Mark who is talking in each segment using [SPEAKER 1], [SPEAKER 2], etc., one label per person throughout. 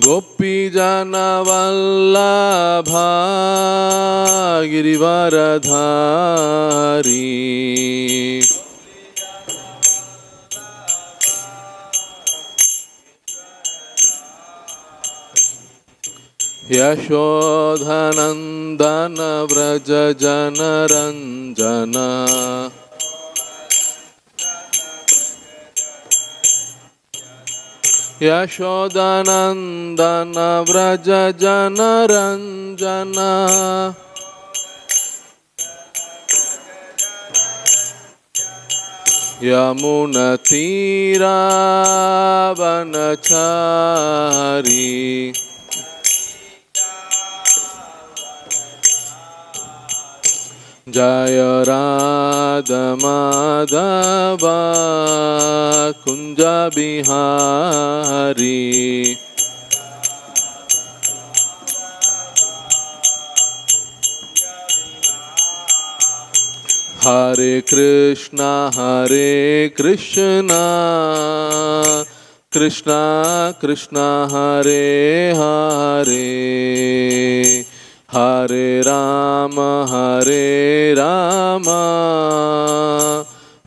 [SPEAKER 1] गोपीजनवल्लभा गिरिवरधारी यशोधनन्दन व्रज जनरञ्जन यशोदनन्दन व्रज जनरञ्जन यमुनतीरावनचारी जय राधा माधव कुंज बिहारी हरे कृष्णा कृष्णा कृष्णा हरे हरे हरे राम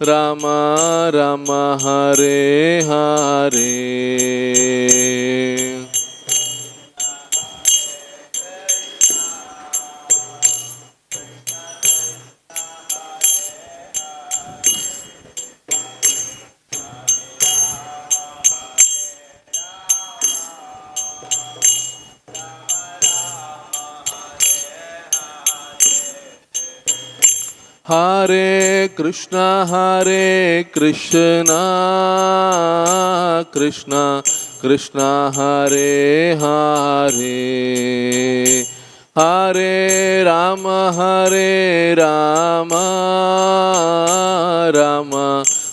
[SPEAKER 1] राम राम हरे हरे हरे कृष्णा कृष्णा कृष्णा हरे हरे हरे राम राम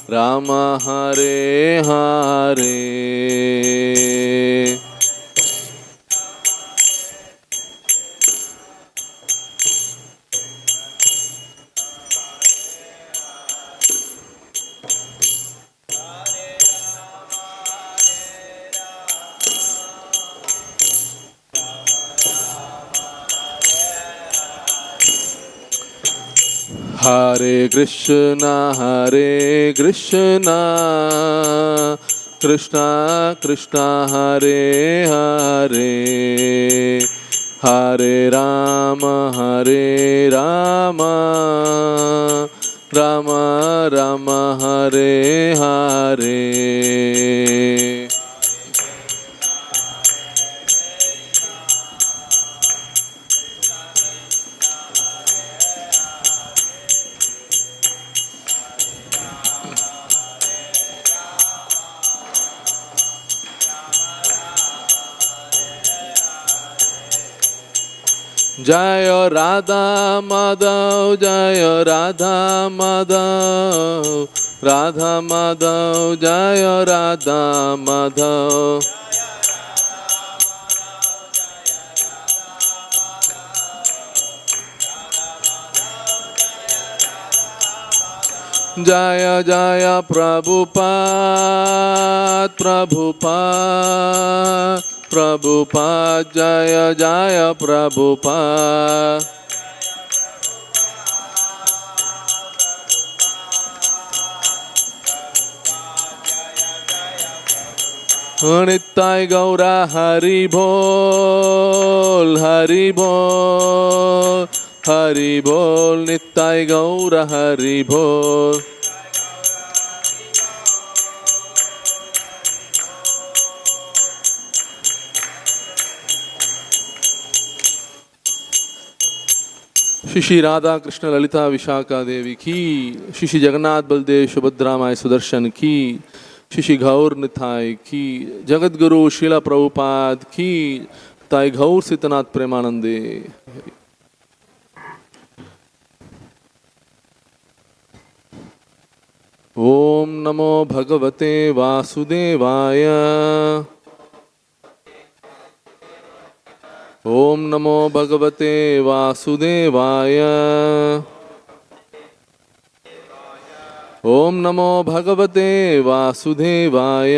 [SPEAKER 1] राम हरे हरे हरे कृष्णा कृष्णा कृष्णा हरे हरे हरे राम राम राम हरे हरे जय राधा माधव जय राधा माधव जय राधा माधव जय जय प्रभुपाद जय जय प्रभुपाद नित्य गौरा हरि बोल नित्य गौरा हरि बोल श्री राधा कृष्ण ललिता विशाखा देवी की, श्री जगन्नाथ बलदेव सुभद्रा माई सुदर्शन की, श्री गौर निथाय की, जगत गुरु शीला प्रभुपाद की, ताई गौर सितनाथ प्रेमानंदे। ओम नमो भगवते वासुदेवाय। ओम नमो भगवते वासुदेवाय। ओम नमो भगवते वासुदेवाय।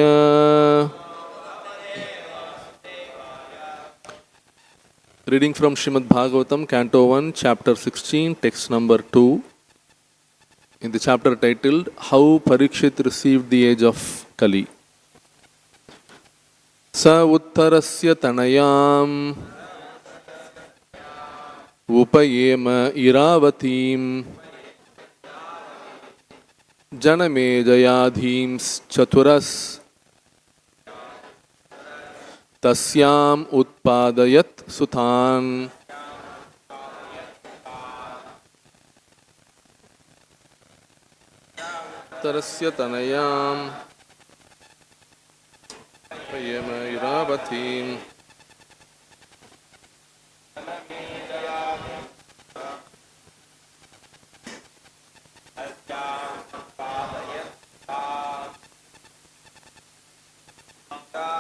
[SPEAKER 1] Reading from Srimad Bhagavatam, Canto 1, Chapter 16, text number 2. In the chapter titled, How Parikshit Received the Age of Kali. Sa uttarasya tanayām upayema irāvatīm janamejayādīṁś caturas tasyām utpādayat sutān. Uttarasya tanayām upayeme irāvatīm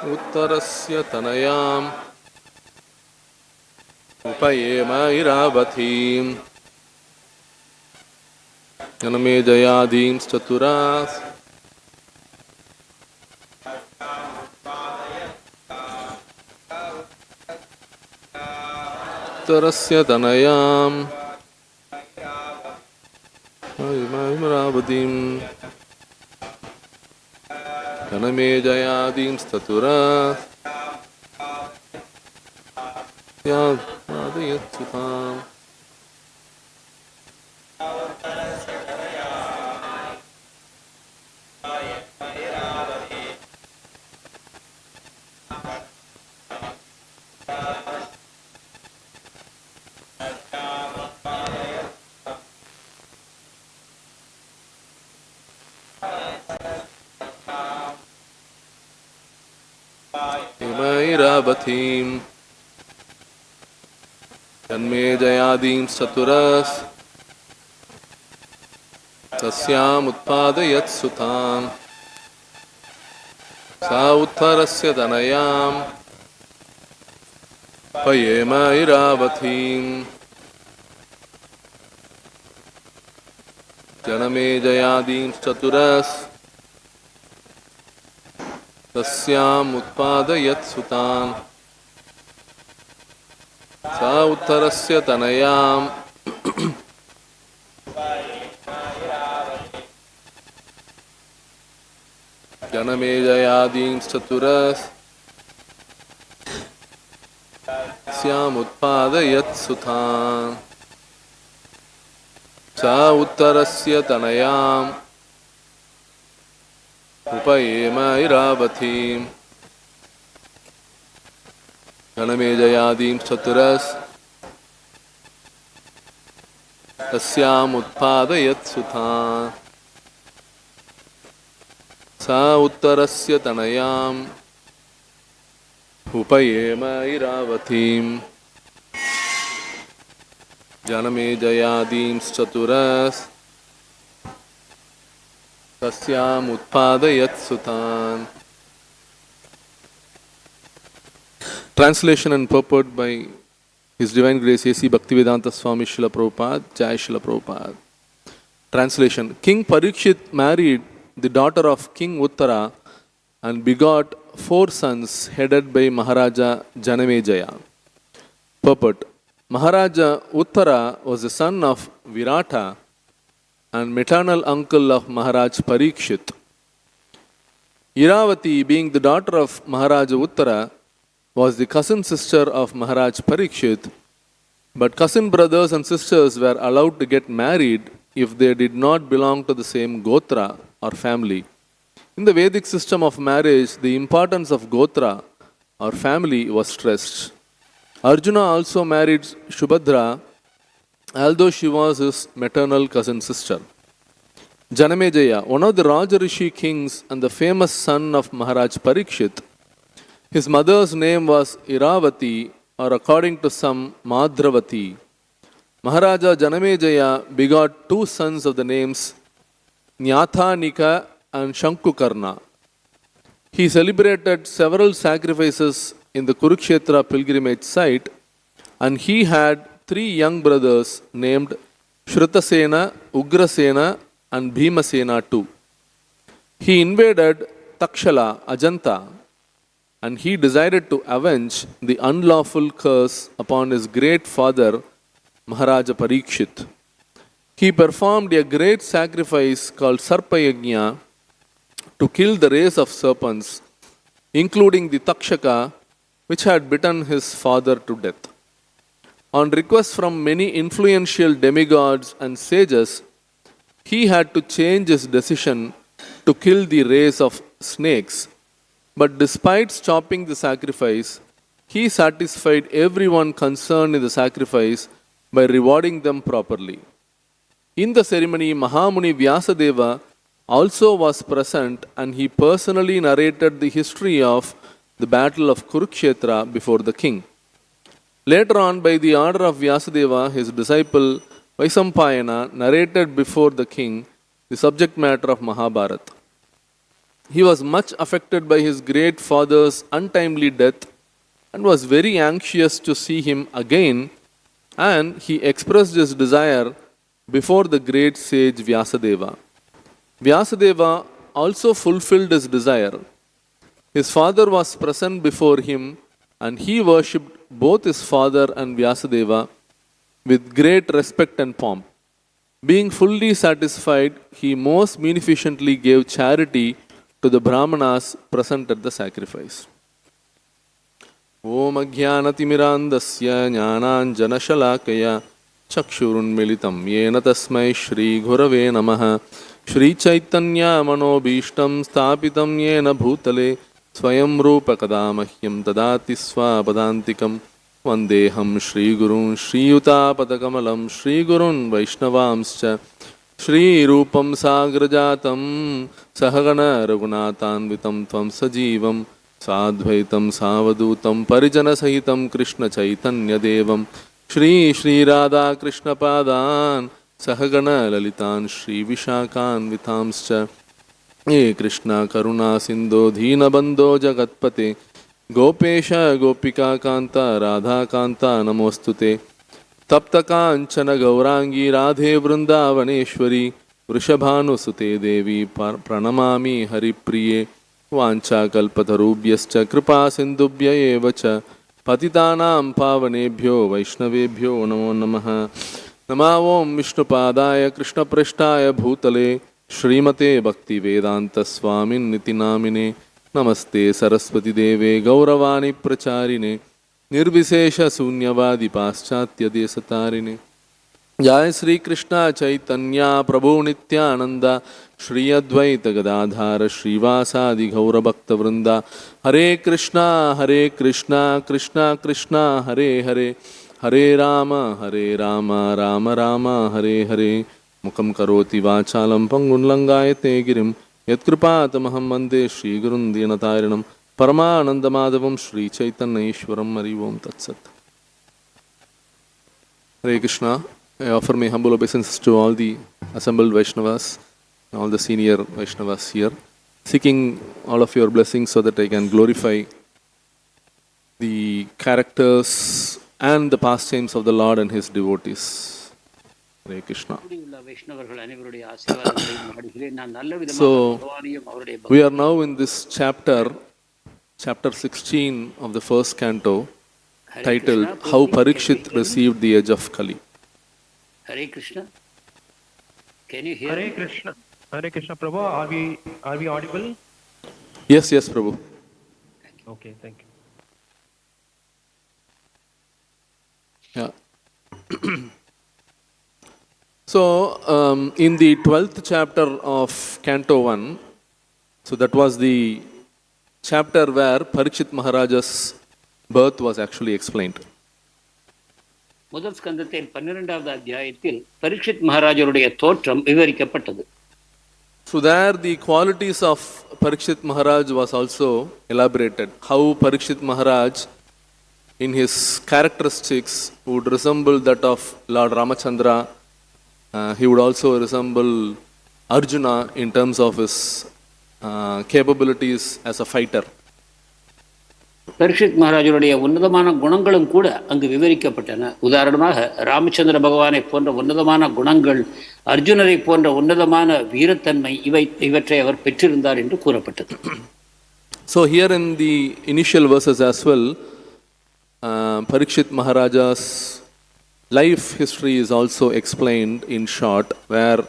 [SPEAKER 1] uttarasya tanayām upayeme irāvatīm janamejayādīṁś caturas uttarasya tanayām irāvatīm janamejayādīṁś caturas uppādayat sutān. Irāvatīm janamejayādīṁś caturas tasyām utpādayat sutān. Sa uttarasya tanayām upayeme irāvatīm janamejayādīṁś caturas tasyām utpādayat sutān. Sa uttarasya tanayām janamejayādīṁś caturas tasyām utpādayat sutān. Sa uttarasya tanayām upayeme irāvatīm janamejayādīṁś caturas tasyām utpādayat sutān. Sa uttarasya tanayām upayeme irāvatīm janamejayādīṁś caturas tasyām utpādayat sutān. Translation and purport by His Divine Grace A.C. Bhaktivedanta Swami Srila Prabhupada, Jai Srila Prabhupada. Translation. King Parikshit married the daughter of King Uttara and begot 4 sons headed by Mahārāja Janamejaya. Purport. Mahārāja Uttara was the son of Virāṭa and maternal uncle of Mahārāja Parīkṣit. Irāvatī, being the daughter of Mahārāja Uttara, was the cousin sister of Mahārāja Parīkṣit, but cousin brothers and sisters were allowed to get married if they did not belong to the same gotra or family. In the Vedic system of marriage, the importance of gotra or family was stressed. Arjuna also married Subhadrā, although she was his maternal cousin sister. Janamejaya, one of the Rajarishi kings and the famous son of Mahārāja Parīkṣit, his mother's name was Irāvatī, or according to some, Madravati. Mahārāja Janamejaya begot 2 sons of the names Nyāthanika and Shankukarna. He celebrated several sacrifices in the Kurukshetra pilgrimage site, and he had 3 young brothers named Shrutasena, Ugrasena, and Bhimasena too. He invaded Takshala, Ajanta, and he decided to avenge the unlawful curse upon his great father, Mahārāja Parīkṣit. He performed a great sacrifice called Sarpayagnya to kill the race of serpents, including the Takshaka, which had bitten his father to death. On request from many influential demigods and sages, he had to change his decision to kill the race of snakes. But despite stopping the sacrifice, he satisfied everyone concerned in the sacrifice by rewarding them properly. In the ceremony, Mahamuni Vyasadeva also was present, and he personally narrated the history of the battle of Kurukshetra before the king. Later on, by the order of Vyasadeva, his disciple Vaisampayana narrated before the king the subject matter of Mahabharata. He was much affected by his great father's untimely death and was very anxious to see him again, and he expressed his desire before the great sage Vyasadeva. Vyasadeva also fulfilled his desire. His father was present before him, and he worshipped both his father and Vyasadeva with great respect and pomp. Being fully satisfied, he most munificently gave charity to the Brahmanas present at the sacrifice. Om Ajnanatimmirandasya Jnananjanashalakaya Chakshurunmilitam Yena Tasmai Shri Gurave Namaha Shri Chaitanya Manobhishtam Sthapitam Yena Bhutale Swayam Rupa Kadamahyam Tadati Swapadantikam Vandeham Shri Gurun Shri Utapatakamalam Shri Gurun Vaishnavamscha Shri Rupam Sagrajatam Sahagana Raghunathanvitam Tvam Sajivam Sadvaitam Savadutam Parijana Sahitam Krishna Chaitanya Devam Shri Shri Radha Krishna Padan Sahagana Lalitan Shri Vishakan Vitamscha Ye Krishna Karuna Sindho Dheena Bandho Jagatpate Gopesha Gopika Kanta Radha Kanta Namostute Tapta Kanchana Gaurangi Radhe Vrindavaneshwari Vrishabhanusute Devi Pranamami Haripriye Vancha Kalpatarubhyascha Kripa Sindubhya Evacha Patitanam Pavanebhyo Vaishnavebhyo Namo Namaha Nama Om Vishnupadaya Krishna Prishtaya Bhutale Srimate Bhakti Vedanta Swamin Nitinamine Namaste Saraswati Deve Gauravani Pracharine Nirvisesha Sunyavadi Paschatya Desatarine Jai Sri Krishna Chaitanya Prabhu Nityananda Shri Advaita Gadadhara Shrivasadi Gaura Bhakta Vrinda Hare Krishna Krishna Krishna Hare Hare Hare Rama Rama Rama Hare Hare Mukam Karoti Vachalam Pangunlangayate Girim Yatkripatamaham Vande Shri Gurun Dinatarinam Paramananda Madhavam Shri Chaitanya Ishwaram Marivom Tatsat. Hare Krishna. I offer my humble obeisances to all the assembled Vaishnavas, all the senior Vaishnavas here, seeking all of your blessings so that I can glorify the characters and the pastimes of the Lord and His devotees. Hare Krishna. So, we are now in this chapter 16 of the first canto, titled How Parikshit Received the Edge of Kali.
[SPEAKER 2] Hare Krishna. Can you hear?
[SPEAKER 3] Hare Krishna. Hare Krishna, Prabhu. Are we audible?
[SPEAKER 1] Yes, Prabhu.
[SPEAKER 3] Okay, thank
[SPEAKER 1] you.
[SPEAKER 3] you.
[SPEAKER 1] Yeah. So, in the 12th chapter of Canto 1, so that was the chapter where Parikshit Maharaja's birth was actually explained.
[SPEAKER 2] முதல் ஸ்கந்தத்தில் 12வது அத்தியாயத்தில் பரீட்சித் மகாராஜருடைய தோற்றம் விவரிக்கப்பட்டது.
[SPEAKER 1] So there the qualities of Parikshit Maharaj was also elaborated. How Parikshit Maharaj in his characteristics would resemble that of Lord Ramachandra. He would also resemble Arjuna in terms of his capabilities as a fighter.
[SPEAKER 2] Parikshit மகாராஜருடைய உன்னதமான குணங்களும் கூட அங்கு விவரிக்கப்பட்டன. உதாரணமாக ராமச்சந்திர பகவானை போன்ற உன்னதமான குணங்கள், அர்ஜுனரை போன்ற உன்னதமான வீரத்தன்மை இவற்றை அவர் பெற்றிருந்தார் என்று கூறப்பட்டது.
[SPEAKER 1] So here in the initial verses as well, Parikshit Maharaja's life history is also explained in short, where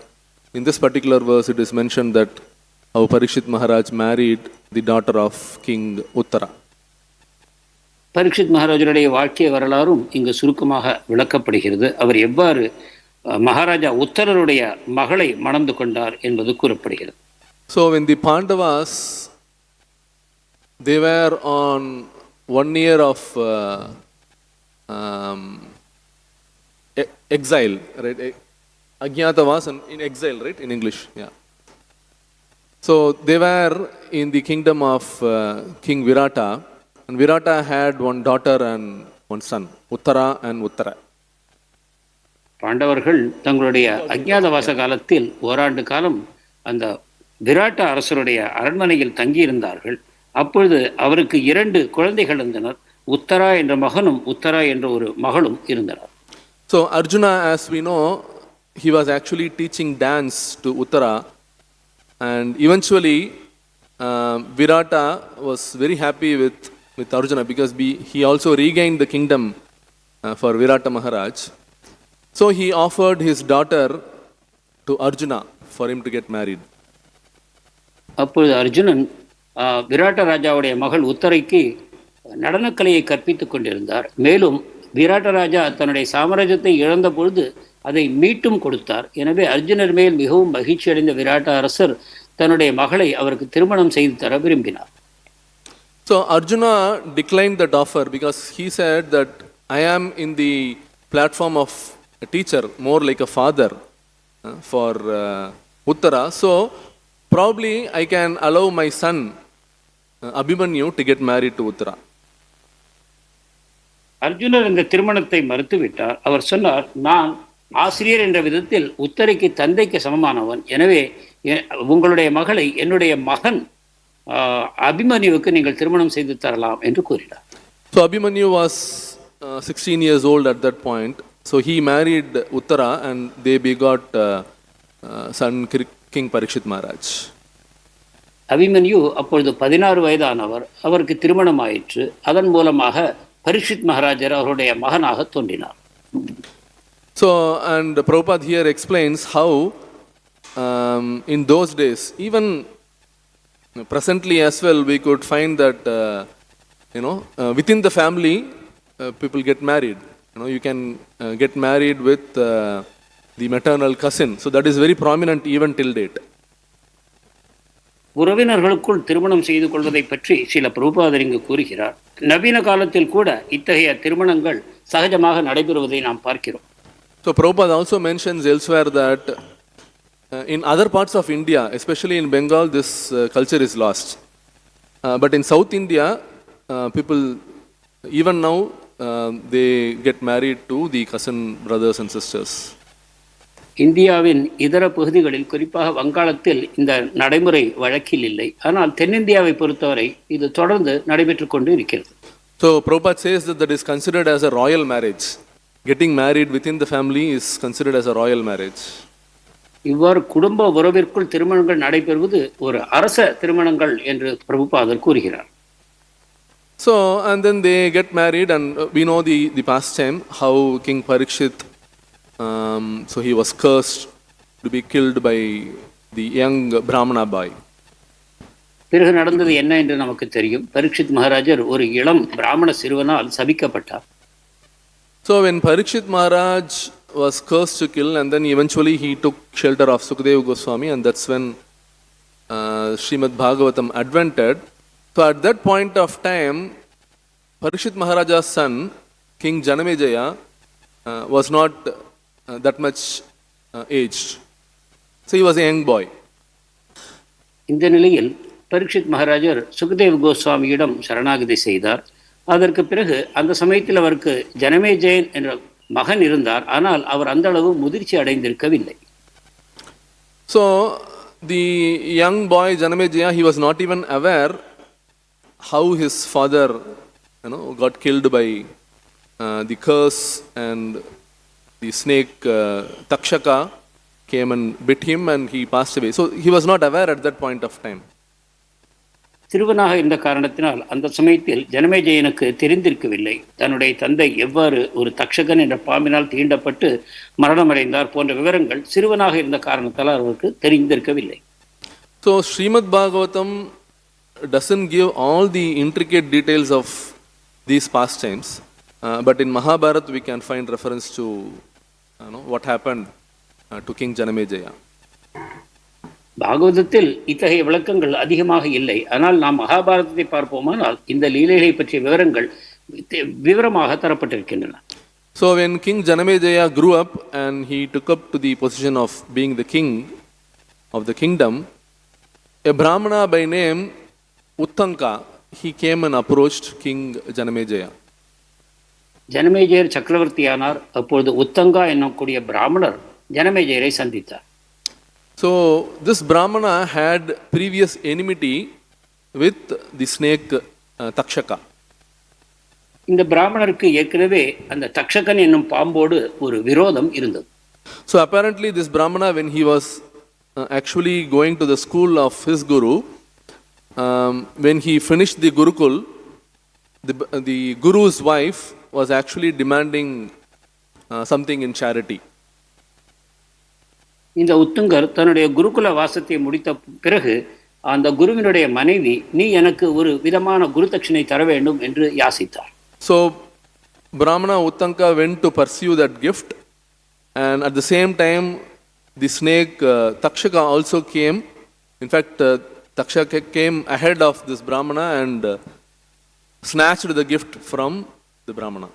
[SPEAKER 1] in this particular verse it is mentioned that how Parikshit Maharaj married the daughter of King Uttara.
[SPEAKER 2] Parikshit மகாராஜருடைய வாழ்க்கை வரலாறும் இங்கு சுருக்கமாக விளக்கப்படுகிறது. அவர் எவ்வாறு மகாராஜா உத்தரருடைய மகளை மணந்து கொண்டார் என்பது கூறப்படுகிறது.
[SPEAKER 1] So when the Pandavas, they were on 1 year of exile, right? Ajñātavas in exile, right? In English, yeah. So they were in the kingdom of King Virāṭa, and Virāṭa had one daughter and one son, Uttara and Uttara.
[SPEAKER 2] பாண்டவர்கள் தங்களுடைய அஜ்ஞாதவாச காலத்தில் ஓராண்டு காலம் அந்த விராட்ட அரசருடைய அரண்மனையில் தங்கியிருந்தார்கள். அப்பொழுது அவருக்கு 2 குழந்தைகள் இருந்தனர். உத்தரா என்ற மகனும் உத்தரா என்ற ஒரு மகளும் இருந்தனர்.
[SPEAKER 1] So Arjuna, as we know, he was actually teaching dance to Uttara, and eventually Virāṭa was very happy with Arjuna because he also regained the kingdom for Virāṭa Maharaj. So he offered his daughter to Arjuna for him to get married.
[SPEAKER 2] அப்பொழுது அர்ஜுனன் விராட்ட ராஜாவுடைய மகள் உத்தரைக்கு நடனக்கலையை கற்பித்துக் கொண்டிருந்தார். மேலும் விராட்ட ராஜா தன்னுடைய சாம்ராஜ்யத்தை இழந்த பொழுது அதை மீட்டும் கொடுத்தார். எனவே அர்ஜுனர் மேல் மிகவும் மகிழ்ச்சி அடைந்த விராட்ட அரசர் தன்னுடைய மகளை அவருக்கு திருமணம் செய்து தர விரும்பினார்.
[SPEAKER 1] So Arjuna declined that offer because he said that I am in the platform of a teacher, more like a father for Uttara. So probably I can allow my son Abhimanyu to get married to Uttara.
[SPEAKER 2] அர்ஜுனர் இந்த திருமணத்தை மறுத்துவிட்டார். அவர் சொன்னார், நான் ஆசிரியர் என்ற விதத்தில் உத்தரைக்கு தந்தைக்கு சமமானவன். எனவே உங்களுடைய மகளை என்னுடைய மகன் அபிமன்யுவுக்கு நீங்கள் திருமணம் செய்து தரலாம் என்று கூறினார்.
[SPEAKER 1] So Abhimanyu was 16 years old at that point. So he married Uttara and they begot son King Parikshit Maharaj.
[SPEAKER 2] Abhimanyu அப்பொழுது 16 வயதானவர். அவருக்கு திருமணம் ஆயிற்று. அதன் மூலமாக பரீட்சித் மகாராஜர் அவருடைய மகனாக தோன்றினார்.
[SPEAKER 1] So and Prabhupada here explains how in those days, even presently as well, we could find that within the family people get married. You can get married with the maternal cousin. So that is very prominent even till date.
[SPEAKER 2] உறவினர்களுக்குள் திருமணம் செய்து கொள்வதை பற்றி சில பிரபுபாதர் இங்கு கூறுகிறார். நவீன காலத்தில் கூட இத்தகைய திருமணங்கள் சகஜமாக நடைபெறுவதை நாம் பார்க்கிறோம்.
[SPEAKER 1] So Prabhupada also mentions elsewhere that in other parts of India, especially in Bengal, this culture is lost. But in South India, people even now they get married to the cousin brothers and sisters.
[SPEAKER 2] இந்தியாவின் இதர பகுதிகளில் குறிப்பாக வங்காளத்தில் இந்த நடைமுறை வழக்கில் இல்லை. ஆனால் தென்னிந்தியாவை பொறுத்தவரை இது தொடர்ந்து நடைபெற்றுக் கொண்டு இருக்கிறது.
[SPEAKER 1] So Prabhupada says that is considered as a royal marriage. Getting married within the family is considered as a royal marriage.
[SPEAKER 2] இவ்வாறு குடும்ப உறவிற்குள் திருமணங்கள் நடைபெறுவது ஒரு அரச திருமணங்கள் என்று பிரபுபாதர் கூறுகிறார்.
[SPEAKER 1] So and then they get married and we know the past time how King Parikshit so he was cursed to be killed by the young Brahmana boy.
[SPEAKER 2] பிறகு நடந்தது என்ன என்று நமக்கு தெரியும். பரீட்சித் மகாராஜர் ஒரு இளம் பிராமண சிறுவனால் சபிக்கப்பட்டார்.
[SPEAKER 1] So when Parikshit Maharaj was cursed to kill and then eventually he took shelter of Sukadeva Goswami, and that's when Srimad Bhagavatam advented. So at that point of time, Parikshit Maharaja's son, King Janamejaya, was not that much aged. So he was a young boy.
[SPEAKER 2] இந்த நிலையில் பரீட்சித் மகாராஜர் சுகதேவ் கோஸ்வாமியிடம் சரணாகதி செய்தார். அதற்கு பிறகு அந்த சமயத்தில் அவருக்கு ஜனமேஜயன் என்ற மகன் இருந்தார். ஆனால் அவர் அந்த அளவு முதிர்ச்சி அடைந்திருக்கவில்லை.
[SPEAKER 1] So the young boy Janamejaya, he was not even aware how his father got killed by the curse, and the snake Takshaka came and bit him and he passed away. So he was not aware at that point of time.
[SPEAKER 2] சிறுவனாக இருந்த காரணத்தினால் அந்த சமயத்தில் ஜனமேஜயனுக்கு தெரிந்திருக்கவில்லை தன்னுடைய தந்தை எவ்வாறு ஒரு தக்ஷகன் என்ற பாம்பினால் தீண்டப்பட்டு மரணமடைந்தார் போன்ற விவரங்கள் சிறுவனாக இருந்த காரணத்தால் அவருக்கு தெரிந்திருக்கவில்லை.
[SPEAKER 1] So Srimad Bhagavatam doesn't give all the intricate details of these pastimes, but in Mahabharata we can find reference to what happened to King Janamejaya.
[SPEAKER 2] பாகவதத்தில் இத்தகைய விளக்கங்கள் அதிகமாக இல்லை. ஆனால் நாம் மகாபாரதத்தை பார்ப்போமானால் இந்த லீலைகளை பற்றிய விவரங்கள் விவரமாக தரப்பட்டிருக்கின்றன.
[SPEAKER 1] So when King Janamejaya grew up and he took up to the position of being the king of the kingdom, a Brahmana by name Uttara, he came and approached King Janamejaya.
[SPEAKER 2] Janamejayar சக்கரவர்த்தியானார். அப்பொழுது உத்தங்கா என்னக்கூடிய பிராமணர் ஜனமேஜயரை சந்தித்தார்.
[SPEAKER 1] So this Brahmana had previous enmity with the snake Takshaka.
[SPEAKER 2] இந்த பிராமணருக்கு ஏற்கனவே அந்த தக்ஷகன் என்னும் பாம்போடு ஒரு விரோதம் இருந்தது.
[SPEAKER 1] So apparently this Brahmana, when he was actually going to the school of his guru, when he finished the Gurukul, the guru's wife was actually demanding something in charity.
[SPEAKER 2] இந்த உத்துங்கர் தன்னுடைய குருகுல வாசத்தை முடித்த பிறகு அந்த குருவினுடைய மனைவி நீ எனக்கு ஒரு விதமான குரு தட்சிணை தர வேண்டும் என்று யாசித்தார்.
[SPEAKER 1] So Brahmana Uttara went to pursue that gift, and at the same time the snake Takshaka also came. In fact, Takshaka came ahead of this Brahmana and snatched the gift from the Brahmana.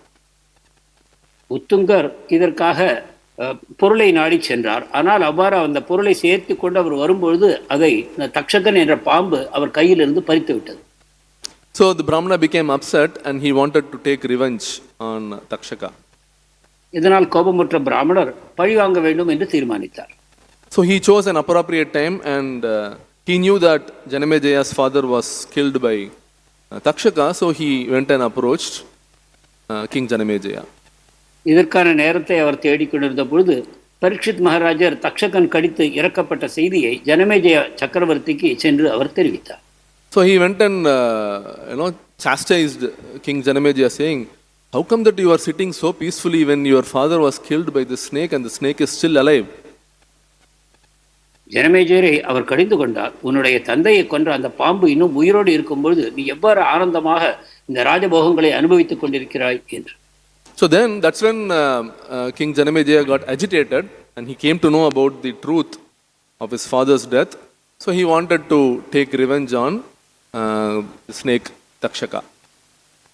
[SPEAKER 2] உத்துங்கர் இதற்காக பொருளை நாடி சென்றார். ஆனால் அவ்வாறு அந்த பொருளை சேர்த்து கொண்டு அவர் வரும்பொழுது அதை தக்ஷகன் என்ற பாம்பு அவர் கையிலிருந்து பறித்து விட்டது.
[SPEAKER 1] So the Brahmana became upset and he wanted to take revenge on Takshaka.
[SPEAKER 2] இதனால் கோபமுற்ற பிராமணர் பழி வாங்க வேண்டும் என்று தீர்மானித்தார்.
[SPEAKER 1] So he chose an appropriate time and he knew that Janamajaya's father was killed by Takshaka, so he went and approached King Janamejaya.
[SPEAKER 2] இதற்கான நேரத்தை அவர் தேடிக்கொண்டிருந்த பொழுது பரீட்சித் மகாராஜர் தக்ஷகன் கடித்து இறக்கப்பட்ட செய்தியை ஜனமேஜய சக்கரவர்த்திக்கு சென்று அவர் தெரிவித்தார்.
[SPEAKER 1] So he went and chastised King Janamejaya, saying, "How come that you are sitting so peacefully when your father was killed by the snake and the snake is still alive?"
[SPEAKER 2] ஜனமேஜயரை அவர் கடிந்து கொண்டார். உன்னுடைய தந்தையை கொன்ற அந்த பாம்பு இன்னும் உயிரோடு இருக்கும்பொழுது நீ எவ்வாறு ஆனந்தமாக இந்த ராஜபோகங்களை அனுபவித்துக் கொண்டிருக்கிறாய் என்று.
[SPEAKER 1] So then that's when King Janamejaya got agitated and he came to know about the truth of his father's death. So he wanted to take revenge on the snake Takshaka.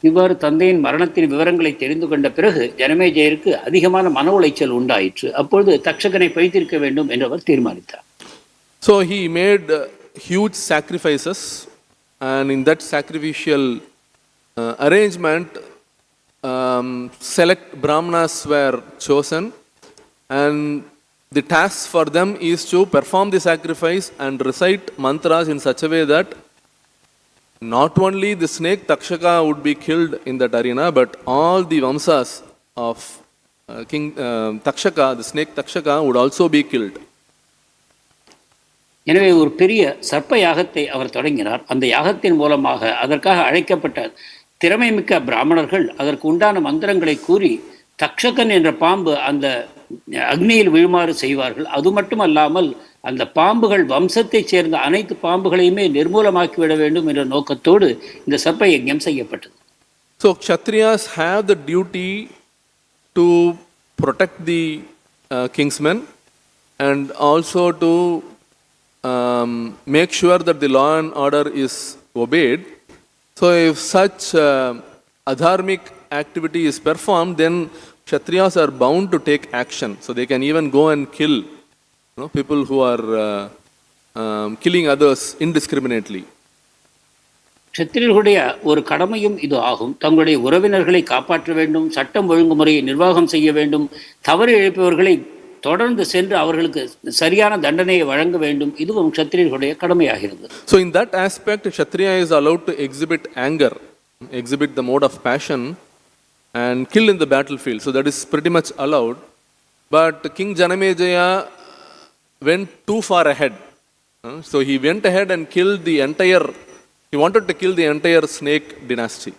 [SPEAKER 2] இவ்வாறு தந்தையின் மரணத்தின் விவரங்களை தெரிந்து கொண்ட பிறகு ஜனமேஜயருக்கு அதிகமான மன உளைச்சல் உண்டாயிற்று. அப்பொழுது தக்ஷகனை பழித்திருக்க வேண்டும் என்று அவர் தீர்மானித்தார்.
[SPEAKER 1] So he made huge sacrifices, and in that sacrificial arrangement select Brahmanas were chosen, and the task for them is to perform the sacrifice and recite mantras in such a way that not only the snake Takshaka would be killed in that arena, but all the vamsas of King Takshaka, the snake Takshaka, would also be killed.
[SPEAKER 2] எனவே ஒரு பெரிய சர்ப்ப யாகத்தை அவர் தொடங்கினார். அந்த யாகத்தின் மூலமாக அதற்காக அழைக்கப்பட்ட திறமை மிக்க பிராமணர்கள் அதற்கு உண்டான மந்திரங்களை கூறி தக்ஷகன் என்ற பாம்பு அந்த அக்னியில் விழுமாறு செய்வார்கள். அது மட்டுமல்லாமல் அந்த பாம்புகள் வம்சத்தைச் சேர்ந்த அனைத்து பாம்புகளையுமே நிர்மூலமாக்கிவிட வேண்டும் என்ற நோக்கத்தோடு இந்த சர்ப்ப யஜ்ஞம் செய்யப்பட்டது.
[SPEAKER 1] So Kshatriyas have the duty to protect the kingsmen and also to make sure that the law and order is obeyed. So if such adharmic activity is performed, then Kshatriyas are bound to take action. So they can even go and kill people who are killing others indiscriminately.
[SPEAKER 2] க்ஷத்திரியர்களுடைய ஒரு கடமையும் இது ஆகும். தங்களுடைய உறவினர்களை காப்பாற்ற வேண்டும், சட்டம் ஒழுங்குமுறையை நிர்வாகம் செய்ய வேண்டும், தவறு இழைப்பவர்களை தொடர்ந்து சென்று அவர்களுக்கு சரியான தண்டனையை வழங்க வேண்டும். இதுவும் க்ஷத்திரியர்களுடைய கடமையாகிறது.
[SPEAKER 1] So in that aspect, Kshatriya is allowed to exhibit anger, exhibit the mode of passion and kill in the battlefield. So that is pretty much allowed. But King Janamejaya went too far ahead. So he went ahead and killed the entire He wanted to kill the entire snake dynasty.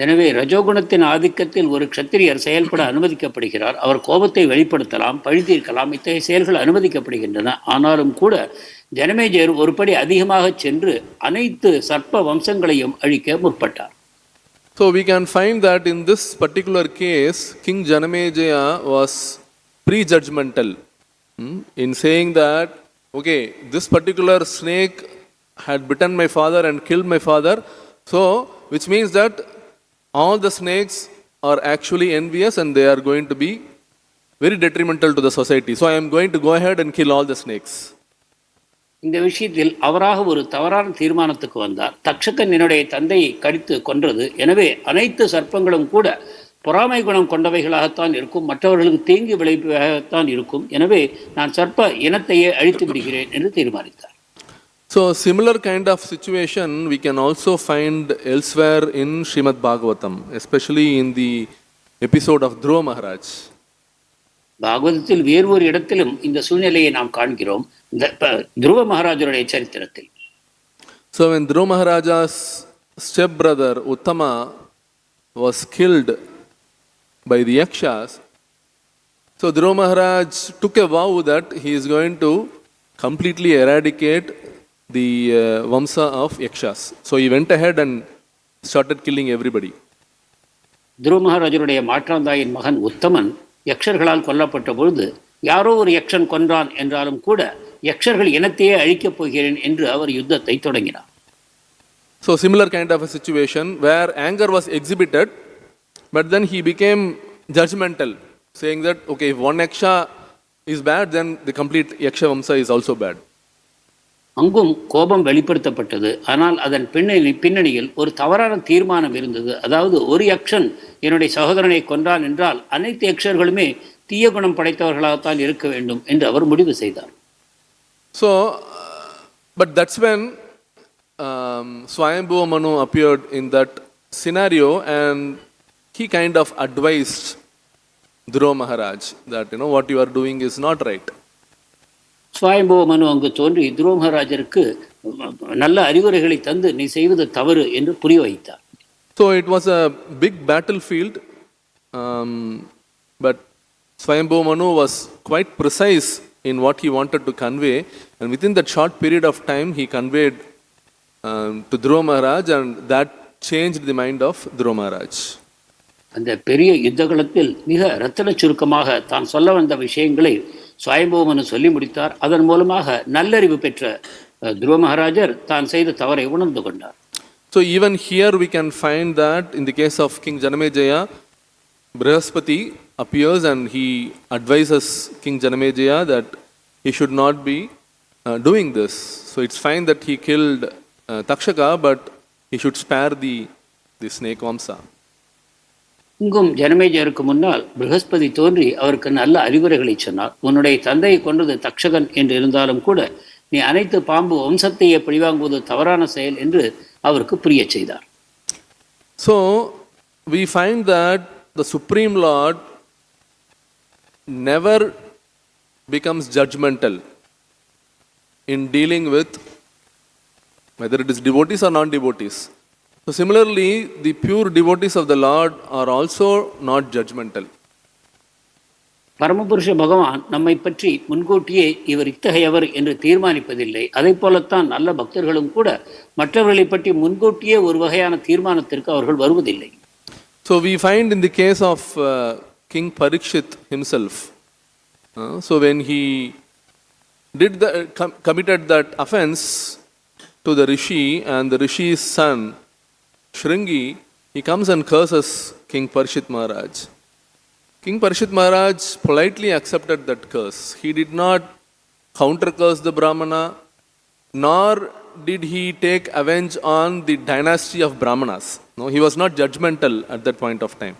[SPEAKER 2] எனவே ரஜோகுணத்தின் ஆதிக்கத்தில் ஒரு க்ஷத்திரியர் செயல்பட அனுமதிக்கப்படுகிறார். அவர் கோபத்தை வெளிப்படுத்தலாம், பழிதீர்க்கலாம், இத்தகைய செயல்கள் அனுமதிக்கப்படுகின்றன. ஆனாலும் கூட ஜனமேஜயர் ஒருபடி அதிகமாக சென்று அனைத்து சர்ப்ப வம்சங்களையும் அழிக்க முற்பட்டார்.
[SPEAKER 1] So we can find that in this particular case, King Janamejaya was prejudgmental in saying that, okay, this particular snake had bitten my father and killed my father, so which means that all the snakes are actually envious and they are going to be very detrimental to the society. So I am going to go ahead and kill all the snakes.
[SPEAKER 2] இந்த விஷயத்தில் அவராக ஒரு தவறான தீர்மானத்துக்கு வந்தார். தக்ஷகன் என்னுடைய தந்தையை கடித்து கொன்றது, எனவே அனைத்து சர்ப்பங்களும் கூட பொறாமை குணம் கொண்டவைகளாகத்தான் இருக்கும், மற்றவர்களுக்கு தீங்கு விளைவாகத்தான் இருக்கும், எனவே நான் சர்ப்ப இனத்தையே அழித்து விடுகிறேன் என்று தீர்மானித்தார்.
[SPEAKER 1] So similar kind of situation we can also find elsewhere in Srimad Bhagavatam, especially in the episode of Dhruva Maharaj.
[SPEAKER 2] பாகவதத்தில் வேறு ஒரு இடத்திலும் இந்த சூழ்நிலையை நாம் காண்கிறோம், துருவ மகாராஜருடைய சரித்திரத்தில்.
[SPEAKER 1] So when Dhruva Maharaja's stepbrother Uttama was killed by the Yakshas, so Dhruva Maharaj took a vow that he is going to completely eradicate the Vamsa of Yakshas. So he went ahead and started killing everybody.
[SPEAKER 2] துருவ மகாராஜருடைய மாற்றாந்தாயின் மகன் உத்தமன் யக்ஷர்களால் கொல்லப்பட்ட பொழுது யாரோ ஒரு யக்ஷன் கொன்றான் என்றாலும் கூட யக்ஷர்கள் இனத்தையே அழிக்கப் போகிறேன் என்று அவர் யுத்தத்தை தொடங்கினார்.
[SPEAKER 1] So similar kind of a situation where anger was exhibited, but then he became judgmental, saying that, okay, if one Yaksha is bad, then the complete Yaksha Vamsa is also bad.
[SPEAKER 2] அங்கும் கோபம் வெளிப்படுத்தப்பட்டது. ஆனால் அதன் பின்னணியில் ஒரு தவறான தீர்மானம் இருந்தது. அதாவது ஒரு யக்ஷன் என்னுடைய சகோதரனை கொன்றான் என்றால் அனைத்து யக்ஷர்களுமே தீய குணம் படைத்தவர்களாகத்தான் இருக்க வேண்டும் என்று அவர் முடிவு செய்தார்.
[SPEAKER 1] So, but that's when Swayambhuva Manu appeared in that scenario and he kind of advised Dhruva Maharaj that, what you are doing is not right.
[SPEAKER 2] Swayambhuva மனு அங்கு தோன்றி துருவ மகாராஜருக்கு நல்ல அறிவுரைகளை தந்து நீ செய்வது தவறு என்று புரிய வைத்தார்.
[SPEAKER 1] So it was a big battlefield, but Swayambhuva Manu was quite precise in what he wanted to convey, and within that short period of time he conveyed to Dhruva Maharaj, and that changed the mind of Dhruva Maharaj.
[SPEAKER 2] அந்த பெரிய யுத்தகலத்தில் மிக இரத்தன சுருக்கமாக தான் சொல்ல வந்த விஷயங்களை ஸ்வயம்புவ மனு சொல்லி முடித்தார். அதன் மூலமாக நல்லறிவு பெற்ற துருவ மகாராஜர் தான் செய்த தவறை உணர்ந்து கொண்டார்.
[SPEAKER 1] So even here we can find that in the case of King Janamejaya, Brihaspati appears and he advises King Janamejaya that he should not be doing this. So it's fine that he killed Takshaka, but he should spare the snake Vamsa.
[SPEAKER 2] இங்கும் ஜனமேஜயருக்கு முன்னால் ப்ரஹஸ்பதி தோன்றி அவருக்கு நல்ல அறிவுரைகளை சொன்னார். உன்னுடைய தந்தையை கொன்றது தக்ஷகன் என்று இருந்தாலும் கூட நீ அனைத்து பாம்பு வம்சத்தையே பழிவாங்குவது தவறான செயல் என்று அவருக்கு புரிய செய்தார்.
[SPEAKER 1] So we find that the Supreme Lord never becomes judgmental in dealing with whether it is devotees or non-devotees. So similarly, the pure devotees of the Lord are also not judgmental.
[SPEAKER 2] பரமபுருஷ பகவான் நம்மை பற்றி முன்கூட்டியே இவர் இத்தகையவர் என்று தீர்மானிப்பதில்லை. அதை போலத்தான் நல்ல பக்தர்களும் கூட மற்றவர்களை பற்றி முன்கூட்டியே ஒரு வகையான தீர்மானத்திற்கு அவர்கள் வருவதில்லை.
[SPEAKER 1] So we find in the case of King Parikshit himself, so when he committed that offense to the rishi, and the rishi's son Shringi, he comes and curses King Parikshit Maharaj. King Parikshit Maharaj politely accepted that curse. He did not counter curse the Brahmana, nor did he take avenge on the dynasty of Brahmanas. No, he was not judgmental at that point of time.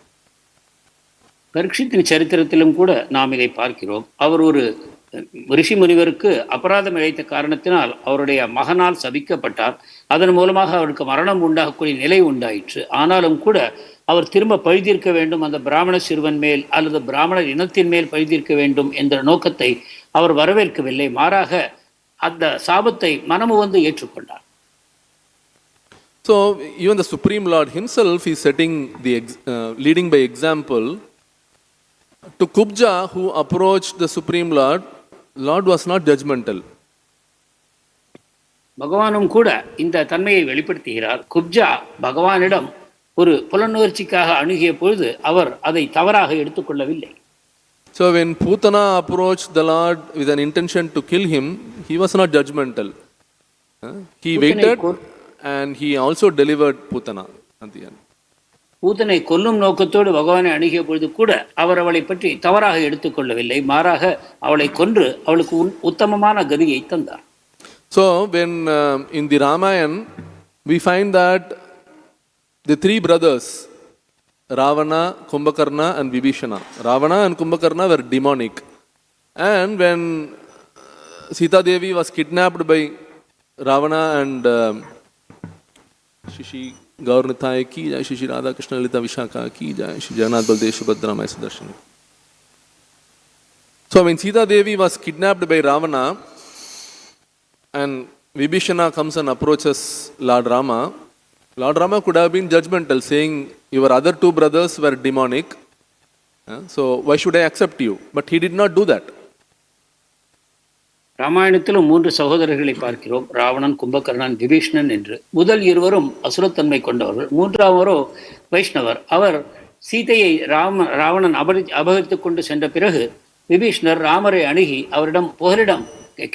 [SPEAKER 2] பரீட்சித்தின் சரித்திரத்திலும் கூட நாம் இதை பார்க்கிறோம். அவர் ஒரு ரிஷி முனிவருக்கு அபராதம் இழைத்த காரணத்தினால் அவருடைய மகனால் சபிக்கப்பட்டார். அதன் மூலமாக அவருக்கு மரணம் உண்டாகக்கூடிய நிலை உண்டாயிற்று. ஆனாலும் கூட அவர் திரும்ப பழிதீர்க்க வேண்டும், அந்த பிராமண சிறுவன் மேல் அல்லது பிராமணர் இனத்தின் மேல் பழிதீர்க்க வேண்டும் என்ற நோக்கத்தை அவர் வரவேற்கவில்லை. மாறாக அந்த சாபத்தை மனமு வந்து ஏற்றுக்கொண்டார்.
[SPEAKER 1] So even the Supreme Lord himself is setting the leading by example to Kubja, who approached the Supreme Lord. Lord was not judgmental.
[SPEAKER 2] பகவானும் கூட இந்த தன்மையை வெளிப்படுத்துகிறார். குப்ஜா பகவானிடம் ஒரு புலனுணர்ச்சிக்காக அணுகிய பொழுது அவர் அதை தவறாக எடுத்துக்கொள்ளவில்லை.
[SPEAKER 1] So when Putana approached the Lord with an intention to kill him, he was not judgmental. He waited and he also delivered Putana at the end.
[SPEAKER 2] பூத்தனை கொல்லும் நோக்கத்தோடு பகவானை அணுகிய பொழுது கூட அவர் அவளை பற்றி தவறாக எடுத்துக்கொள்ளவில்லை. மாறாக அவளை கொன்று அவளுக்கு உத்தமமான கதியை தந்தார்.
[SPEAKER 1] So when in the Ramayana we find that the three brothers, Ravana, Kumbhakarna and Vibhishana. Ravana and Kumbhakarna were demonic. And when Sita Devi was kidnapped by Ravana and Shishi Gaurnithai ki jai, Shishi Radha Krishna Lalita Vishaka ki jai, Shri Jagannath Baldev Subhadrā Maya Sudarshan. So when Sita Devi was kidnapped by Ravana and Vibhishana comes and approaches Lord Rama, Lord Rama could have been judgmental, saying, your other two brothers were demonic, so why should I accept you? But he did not do that.
[SPEAKER 2] ராமாயணத்திலும் 3 சகோதரர்களை பார்க்கிறோம், ராவணன், கும்பகர்ணன், விபீஷ்ணன் என்று. முதல் இருவரும் அசுரத்தன்மை கொண்டவர்கள். மூன்றாவரோ வைஷ்ணவர். அவர் சீதையை ராவணன் அபகரித்துக் கொண்டு சென்ற பிறகு விபீஷ்ணர் ராமரை அணுகி அவரிடம் புகலிடம்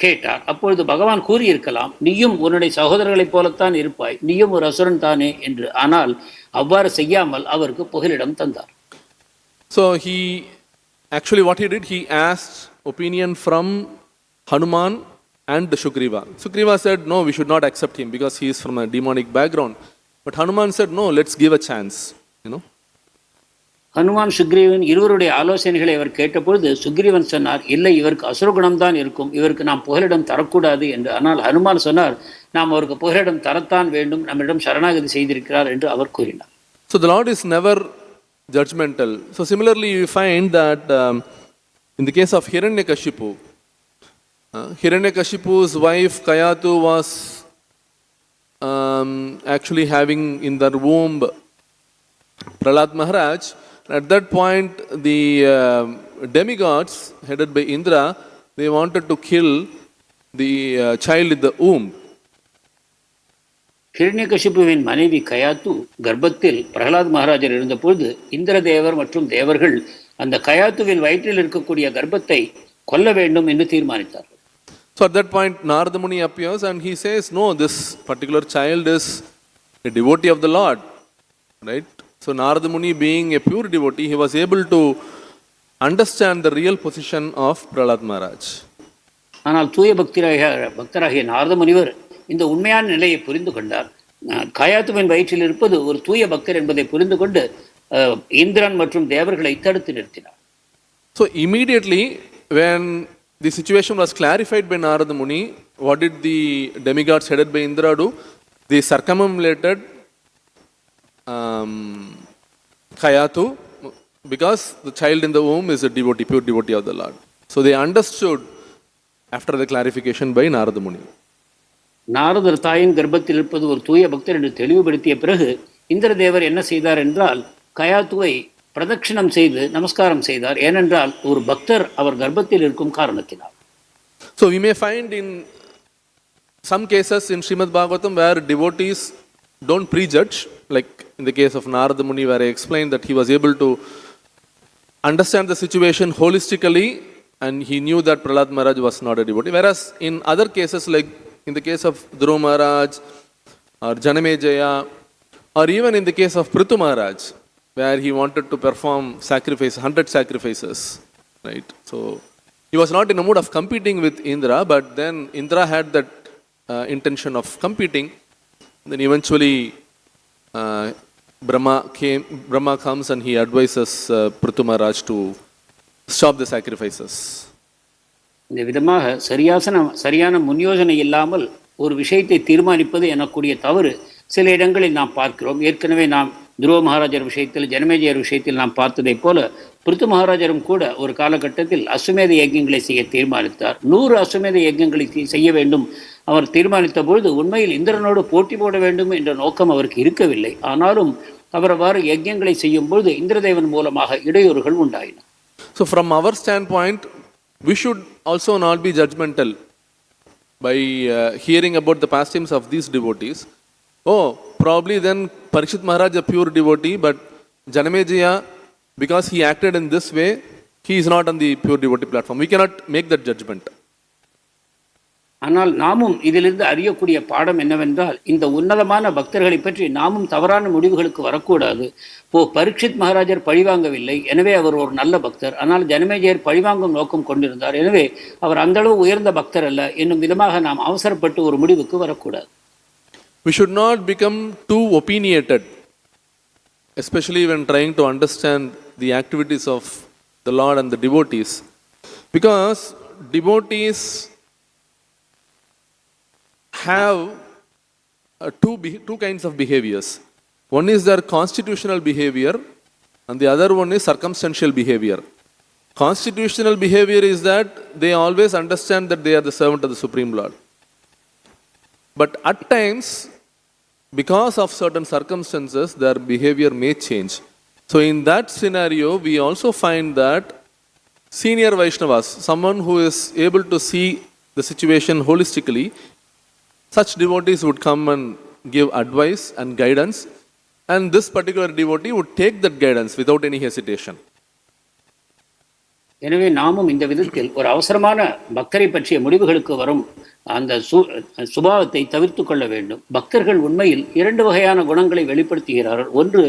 [SPEAKER 2] கேட்டார். அப்பொழுது பகவான் கூறியிருக்கலாம், நீயும் உன்னுடைய சகோதரர்களைப் போலத்தான் இருப்பாய், நீயும் ஒரு அசுரன் தானே என்று. ஆனால் அவ்வாறு செய்யாமல் அவருக்கு புகலிடம் தந்தார்.
[SPEAKER 1] So he actually what he did, he asked opinion from Hanuman and the Sugriva. Sugriva said, no, we should not accept him because he is from a demonic background. But Hanuman said, no, let's give a chance,
[SPEAKER 2] Hanuman Sugreevan இருவருடைய ஆலோசனைகளை அவர் கேட்டபொழுது சுக்ரீவன் சொன்னார், இல்லை, இவருக்கு அசுரகுணம் தான் இருக்கும், இவருக்கு நாம் புகலிடம் தரக்கூடாது என்று. ஆனால் ஹனுமான் சொன்னார், நாம் அவருக்கு புகலிடம் தரத்தான் வேண்டும், நம்மிடம் சரணாகதி செய்திருக்கிறார் என்று அவர் கூறினார்.
[SPEAKER 1] So the Lord is never judgmental. So similarly you find that in the case of Hiranyakashipu, Hiranyakashipu's wife Kayatu was actually having in their womb Prahlad Maharaj. At that point, the demigods headed by Indra, they wanted to kill the child in the womb.
[SPEAKER 2] ஹிரண்யகசிபுவின் மனைவி கயாத்து கர்ப்பத்தில் பிரகலாத் மகாராஜர் இருந்தபொழுது இந்திரதேவர் மற்றும் தேவர்கள் அந்த கயாத்துவின் வயிற்றில் இருக்கக்கூடிய கர்ப்பத்தை கொல்ல வேண்டும் என்று தீர்மானித்தார்கள்.
[SPEAKER 1] So at that point, Narada Muni appears and he says, no, this particular child is a devotee of the Lord, right? So Narada Muni, being a pure devotee, he was able to understand the real position of Prahlad Maharaj.
[SPEAKER 2] ஆனால் தூய பக்தராகிய நாரத முனிவர் இந்த உண்மையான நிலையை புரிந்து கொண்டார். கயாத்துவின் வயிற்றில் இருப்பது ஒரு தூய பக்தர் என்பதை புரிந்து கொண்டு இந்திரன் மற்றும் தேவர்களை தடுத்து நிறுத்தினார்.
[SPEAKER 1] So immediately when the situation was clarified by Narada Muni, what did the demigods headed by Indra do? They circumambulated Kayatu because the child in the womb is a devotee, pure devotee of the Lord. So they understood after the clarification by Narada Muni.
[SPEAKER 2] நாரதர் தாயின் கர்ப்பத்தில் இருப்பது ஒரு தூய பக்தர் என்று தெளிவுபடுத்திய பிறகு இந்திரதேவர் என்ன செய்தார் என்றால் கயாத்துவை பிரதட்சிணம் செய்து நமஸ்காரம் செய்தார். ஏனென்றால் ஒரு பக்தர் அவர் கர்ப்பத்தில் இருக்கும் காரணத்தினால்.
[SPEAKER 1] So we may find in some cases in Srimad Bhagavatam where devotees don't prejudge, like in the case of Narada Muni where I explained that he was able to understand the situation holistically and he knew that Prahlad Maharaj was not a devotee. Whereas in other cases, like in the case of Dhruva Maharaj or Janamejaya, or even in the case of Prithu Maharaj, where he wanted to perform 100 sacrifices, right? So he was not in a mood of competing with Indra, but then Indra had that intention of competing. Then eventually Brahma comes and he advises Prithu Maharaj to stop the sacrifices.
[SPEAKER 2] இந்த விதமாக சரியான முன்யோசனை இல்லாமல் ஒரு விஷயத்தை தீர்மானிப்பது எனக்கூடிய தவறு சில இடங்களில் நாம் பார்க்கிறோம். ஏற்கனவே நாம் துருவ மகாராஜர் விஷயத்தில், ஜனமேஜயர் விஷயத்தில் நாம் பார்த்ததை போல பிருத்து மகாராஜரும் கூட ஒரு காலகட்டத்தில் அஸ்வமேத யஜ்யங்களை செய்ய தீர்மானித்தார். 100 அஸ்வமேத யஜ்யங்களை செய்ய வேண்டும் அவர் தீர்மானித்த பொழுது உண்மையில் இந்திரனோடு போட்டி போட வேண்டும் என்ற நோக்கம் அவருக்கு இருக்கவில்லை. ஆனாலும் அவர் அவ்வாறு யஜ்ஞங்களை செய்யும் பொழுது இந்திரதேவன் மூலமாக இடையூறுகள் உண்டாயின.
[SPEAKER 1] So from our standpoint, we should also not be judgmental by hearing about the pastimes of these devotees. Oh, probably then Parikshit Maharaj a pure devotee, but Janamejaya, because he acted in this way, he is not on the pure devotee platform. We cannot make that judgment.
[SPEAKER 2] ஆனால் நாமும் இதிலிருந்து அறியக்கூடிய பாடம் என்னவென்றால், இந்த உன்னதமான பக்தர்களை பற்றி நாமும் தவறான முடிவுகளுக்கு வரக்கூடாது. பரீட்சித் மகாராஜர் பழிவாங்கவில்லை, எனவே அவர் ஒரு நல்ல பக்தர். ஆனால் ஜனமேஜயர் பழிவாங்கும் நோக்கம் கொண்டிருந்தார், எனவே அவர் அந்த அளவு உயர்ந்த பக்தர் அல்ல என்னும் விதமாக நாம் அவசரப்பட்டு ஒரு முடிவுக்கு வரக்கூடாது.
[SPEAKER 1] We should not become too opinionated, especially when trying to understand the activities of the Lord and the devotees, because devotees have two kinds of behaviors. One is their constitutional behavior and the other one is circumstantial behavior. Constitutional behavior is that they always understand that they are the servant of the Supreme Lord. But at times, because of certain circumstances, their behavior may change. So in that scenario, we also find that senior Vaishnavas, someone who is able to see the situation holistically, such devotees would come and give advice and guidance, and this particular devotee would take that guidance without any hesitation.
[SPEAKER 2] எனவே நாமும் இந்த விதத்தில் ஒரு அவசரமான பக்தரை பற்றிய முடிவுகளுக்கு வரும் அந்த சுபாவத்தை தவிர்த்து கொள்ள வேண்டும். பக்தர்கள் உண்மையில் இரண்டு வகையான குணங்களை வெளிப்படுத்துகிறார்கள். ஒன்று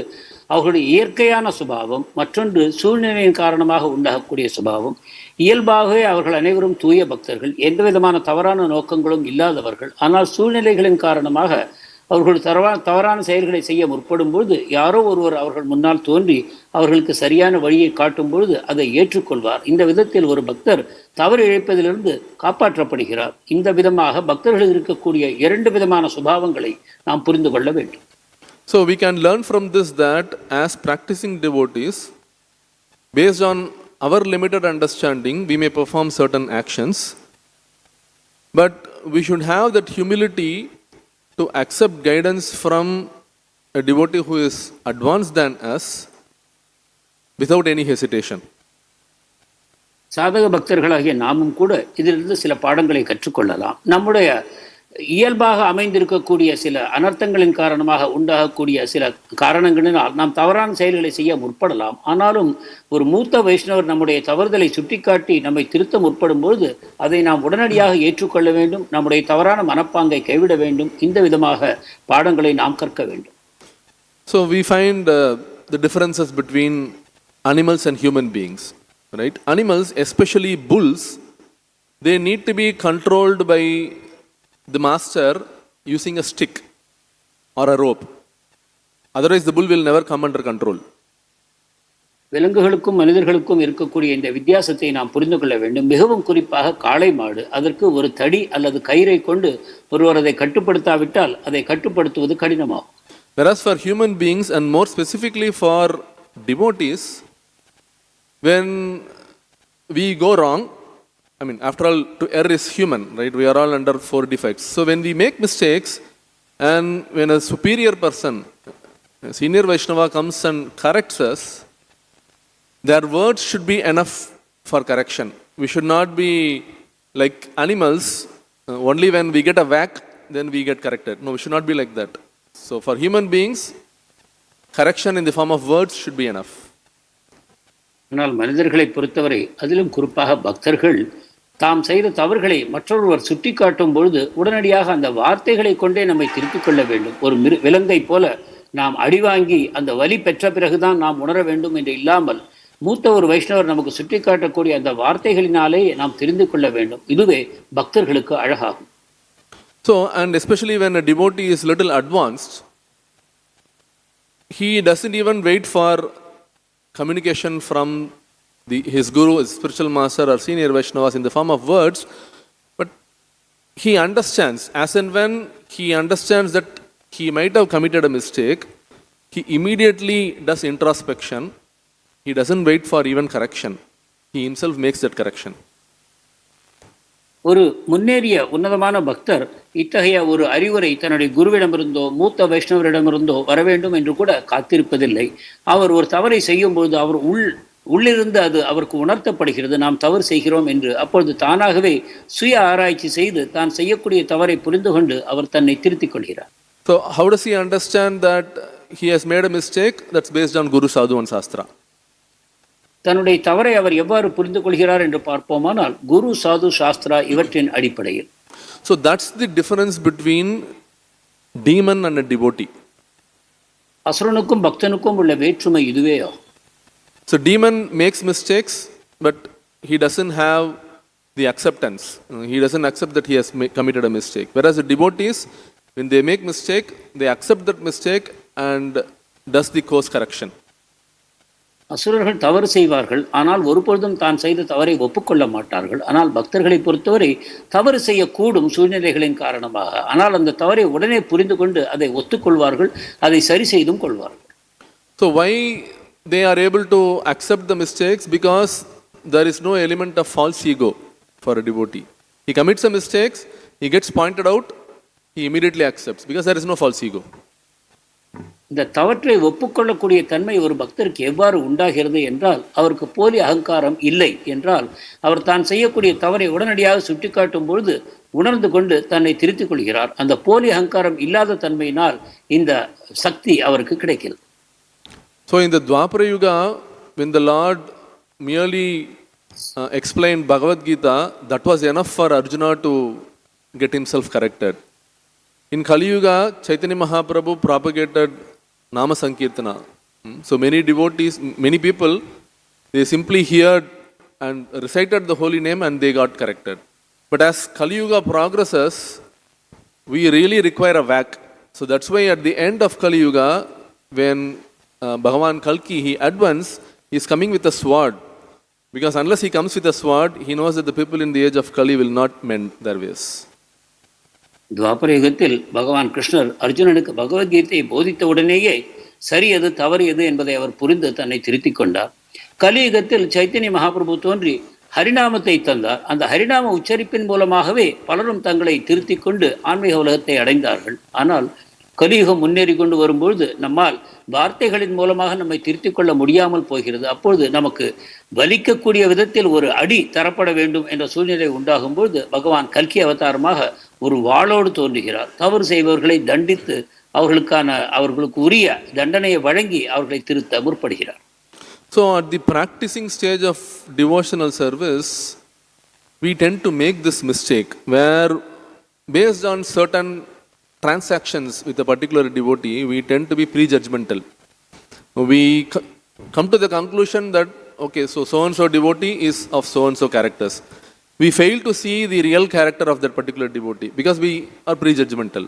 [SPEAKER 2] அவர்களுடைய இயற்கையான சுபாவம், மற்றொன்று சூழ்நிலையின் காரணமாக உண்டாகக்கூடிய சுபாவம். இயல்பாகவே அவர்கள் அனைவரும் தூய பக்தர்கள், எந்த விதமான தவறான நோக்கங்களும் இல்லாதவர்கள். ஆனால் சூழ்நிலைகளின் காரணமாக அவர்கள் தவறான செயல்களை செய்ய முற்படும் பொழுது யாரோ ஒருவர் அவர்கள் முன்னால் தோன்றி அவர்களுக்கு சரியான வழியை காட்டும் பொழுது அதை ஏற்றுக்கொள்வார். இந்த விதத்தில் ஒரு பக்தர் தவறு இழைப்பதிலிருந்து காப்பாற்றப்படுகிறார். இந்த விதமாக பக்தர்கள் இருக்கக்கூடிய இரண்டு விதமான சுபாவங்களை நாம் புரிந்து கொள்ள வேண்டும்.
[SPEAKER 1] So we can learn from this that as practicing devotees, based on our limited understanding, we may perform certain actions, but we should have that humility to accept guidance from a devotee who is advanced than us without any hesitation.
[SPEAKER 2] சாதக பக்தர்களாகிய நாமும் கூட இதிலிருந்து சில பாடங்களை கற்றுக்கொள்ளலாம். நம்முடைய இயல்பாக அமைந்திருக்கக்கூடிய சில அனர்த்தங்களின் காரணமாக உண்டாகக்கூடிய சில காரணங்களினால் நாம் தவறான செயல்களை செய்ய முற்படலாம். ஆனாலும் ஒரு மூத்த வைஷ்ணவர் நம்முடைய தவறுதலை சுட்டிக்காட்டி நம்மை திருத்த முற்படும் பொழுது அதை நாம் உடனடியாக ஏற்றுக்கொள்ள வேண்டும். நம்முடைய தவறான மனப்பாங்கை கைவிட வேண்டும். இந்த விதமாக பாடங்களை நாம் கற்க வேண்டும்.
[SPEAKER 1] So we find the differences between animals and human beings, right? Animals, especially bulls, they need to be controlled by the master using a stick or a rope. Otherwise the bull will never come under control.
[SPEAKER 2] விலங்குகளுக்கும் மனிதர்களுக்கும் இருக்கக்கூடிய இந்த வித்தியாசத்தை நாம் புரிந்து கொள்ள வேண்டும். மிகவும் குறிப்பாக காளை மாடு, அதற்கு ஒரு தடி அல்லது கயிறை கொண்டு ஒருவர் அதை கட்டுப்படுத்தாவிட்டால் அதை கட்டுப்படுத்துவது கடினமாகும்.
[SPEAKER 1] Whereas for human beings and more specifically for devotees, when we go wrong, I mean, after all, to err is human, right? We are all under 4 defects. So when we make mistakes and when a superior person, a senior Vaishnava comes and corrects us, their words should be enough for correction. We should not be like animals, only when we get a whack, then we get corrected. No, we should not be like that. So for human beings, correction in the form of words should be enough.
[SPEAKER 2] ஆனால் மனிதர்களை பொறுத்தவரை, அதிலும் குறிப்பாக பக்தர்கள் தாம் செய்த தவறுகளை மற்றொருவர் சுட்டி காட்டும் பொழுது உடனடியாக அந்த வார்த்தைகளை கொண்டே நம்மை திருப்பிக் கொள்ள வேண்டும். ஒரு விலங்கை போல நாம் அடிவாங்கி அந்த வலி பெற்ற பிறகுதான் நாம் உணர வேண்டும் என்று இல்லாமல், மூத்த ஒரு வைஷ்ணவர் நமக்கு சுட்டி காட்டக்கூடிய அந்த வார்த்தைகளினாலே நாம் தெரிந்து கொள்ள வேண்டும். இதுவே பக்தர்களுக்கு அழகாகும்.
[SPEAKER 1] So, and especially when a devotee is little advanced, he doesn't even wait for communication from his guru, his spiritual master or senior Vaishnavas in the form of words, but he understands, as and when he understands that he might have committed a mistake, he immediately does introspection. He doesn't wait for even correction. He himself makes that correction.
[SPEAKER 2] ஒரு முன்னேறிய உன்னதமான பக்தர் இத்தகைய ஒரு அறிவுரை தன்னுடைய குருவிடமிருந்தோ மூத்த வைஷ்ணவரிடமிருந்தோ வர வேண்டும் என்று கூட காத்திருப்பதில்லை. அவர் ஒரு தவறை செய்யும்போது அவர் உள்ளிருந்து அது அவருக்கு உணர்த்தப்படுகிறது, நாம் தவறு செய்கிறோம் என்று. அப்பொழுது தானாகவே சுய ஆராய்ச்சி செய்து தான் செய்யக்கூடிய தவறை புரிந்து கொண்டு அவர் தன்னை திருத்திக் கொள்கிறார்.
[SPEAKER 1] So how does he understand that he has made a mistake? That's based on Guru, Sadhu and Shastra.
[SPEAKER 2] தன்னுடைய தவறை அவர் எவ்வாறு புரிந்து கொள்கிறார் என்று பார்ப்போமானால் குரு, சாது, சாஸ்திரா இவற்றின் அடிப்படையில்.
[SPEAKER 1] So that's the difference between demon and a devotee.
[SPEAKER 2] அசுரனுக்கும் பக்தனுக்கும் உள்ள வேற்றுமை இதுவே.
[SPEAKER 1] So demon makes mistakes, but he doesn't have the acceptance. He doesn't accept that he has committed a mistake. Whereas the devotees, when they make mistake, they accept that mistake and does the course correction.
[SPEAKER 2] அசுரர்கள் தவறு செய்வார்கள், ஆனால் ஒருபொழுதும் தான் செய்த தவறை ஒப்புக்கொள்ள மாட்டார்கள். ஆனால் பக்தர்களை பொறுத்தவரை தவறு செய்யக்கூடும் சூழ்நிலைகளின் காரணமாக. ஆனால் அந்த தவறை உடனே புரிந்து கொண்டு அதை ஒத்துக்கொள்வார்கள், அதை சரி செய்தும் கொள்வார்கள்.
[SPEAKER 1] So why they are able to accept the mistakes? Because there is no element of false ego for a devotee. He commits a mistakes, he gets pointed out, he immediately accepts because there is no false ego.
[SPEAKER 2] இந்த தவற்றை ஒப்புக்கொள்ளக்கூடிய தன்மை ஒரு பக்தருக்கு எவ்வாறு உண்டாகிறது என்றால், அவருக்கு போலி அகங்காரம் இல்லை என்றால் அவர் தான் செய்யக்கூடிய தவறை உடனடியாக சுட்டிக்காட்டும் பொழுது உணர்ந்து கொண்டு தன்னை திருத்திக் கொள்கிறார். அந்த போலி அகங்காரம் இல்லாத தன்மையினால் இந்த சக்தி அவருக்கு கிடைக்கிறது.
[SPEAKER 1] So in the Dwapara Yuga, when the Lord merely explained Bhagavad Gita, that was enough for Arjuna to get himself corrected. In Kali Yuga, Chaitanya Mahaprabhu propagated Nama Sankirtana. So many devotees, many people, they simply heard and recited the holy name and they got corrected. But as Kali Yuga progresses, we really require a whack. So that's why at the end of Kali Yuga, when Bhagavan Kalki, he advanced, he is coming with a sword. Because unless he comes with a sword, he knows that the people in the age of Kali will not mend their ways.
[SPEAKER 2] துவாபர யுகத்தில் பகவான் கிருஷ்ணர் அர்ஜுனனுக்கு பகவத்கீதையை போதித்த உடனேயே சரி எது தவறு எது என்பதை அவர் புரிந்து தன்னை திருத்திக் கொண்டார். கலியுகத்தில் சைத்தன்ய மகாபிரபு தோன்றி ஹரிநாமத்தை தந்தார். அந்த ஹரிநாம உச்சரிப்பின் மூலமாகவே பலரும் தங்களை திருத்திக் கொண்டு ஆன்மீக உலகத்தை அடைந்தார்கள். ஆனால் கலியுகம் முன்னேறி கொண்டு வரும்பொழுது நம்மால் வார்த்தைகளின் மூலமாக நம்மை திருத்திக் கொள்ள முடியாமல் போகிறது. அப்பொழுது நமக்கு வலிக்கக்கூடிய விதத்தில் ஒரு அடி தரப்பட வேண்டும் என்ற சூழ்நிலை உண்டாகும் பொழுது பகவான் கல்கி அவதாரமாக ஒரு வாளோடு தோன்றுகிறார். தவறு செய்பவர்களை தண்டித்து அவர்களுக்கு உரிய தண்டனையை வழங்கி அவர்களை திருத்த முற்படுகிறார்.
[SPEAKER 1] So at the practicing stage of devotional service, we tend to make this mistake where based on certain transactions with a particular devotee, we tend to be prejudgmental. We come to the conclusion that, okay, so and so devotee is of so and so characters. We fail to see the real character of that particular devotee because we are prejudgmental.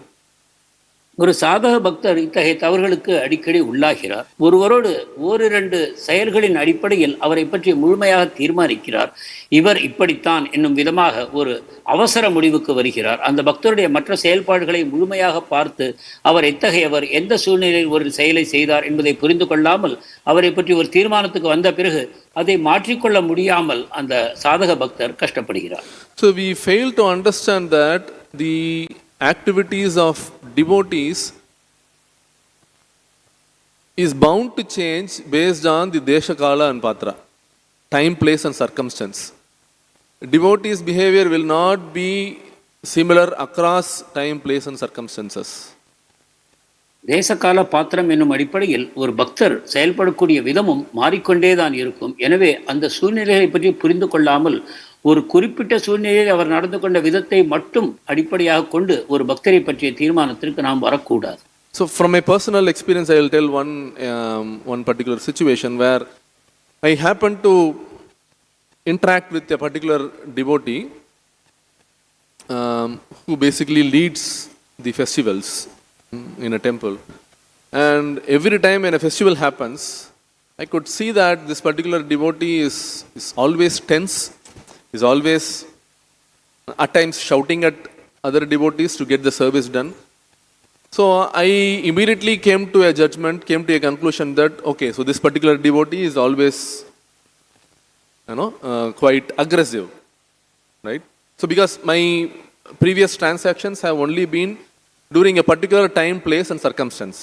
[SPEAKER 2] ஒரு சாதக பக்தர் இத்தகைய தவறுகளுக்கு அடிக்கடி உள்ளாகிறார். ஒருவரோடு ஓரிரண்டு செயல்களின் அடிப்படையில் அவரை பற்றி முழுமையாக தீர்மானிக்கிறார். இவர் இப்படித்தான் என்னும் விதமாக ஒரு அவசர முடிவுக்கு வருகிறார். அந்த பக்தருடைய மற்ற செயல்பாடுகளை முழுமையாக பார்த்து அவர் எத்தகையவர், எந்த சூழ்நிலையில் ஒரு செயலை செய்தார் என்பதை புரிந்து கொள்ளாமல் அவரை பற்றி ஒரு தீர்மானத்துக்கு வந்த பிறகு அதை மாற்றிக்கொள்ள முடியாமல் அந்த சாதக பக்தர் கஷ்டப்படுகிறார்.
[SPEAKER 1] So we fail to understand that the activities of devotees is bound to change based on the desha, kala and patra, time, place and circumstance. Devotees' behavior will not be similar across time, place and circumstances.
[SPEAKER 2] தேசகால பாத்திரம் என்னும் அடிப்படையில் ஒரு பக்தர் செயல்படக்கூடிய விதமும் மாறிக்கொண்டேதான் இருக்கும். எனவே அந்த சூழ்நிலைகளை பற்றி புரிந்து கொள்ளாமல் ஒரு குறிப்பிட்ட சூழ்நிலையில் அவர் நடந்து கொண்ட விதத்தை மட்டும் அடிப்படையாக கொண்டு ஒரு பக்தரை பற்றிய தீர்மானத்திற்கு நாம் வரக்கூடாது.
[SPEAKER 1] So from my personal experience, I will tell one particular situation where I happened to interact with a particular devotee who basically leads the festivals in a temple. And every time when a festival happens, I could see that this particular devotee is always tense, is always at times shouting at other devotees to get the service done. So I immediately came to a judgment, came to a conclusion that, okay, so this particular devotee is always, quite aggressive, right? So because my previous transactions have only been during a particular time, place and circumstance.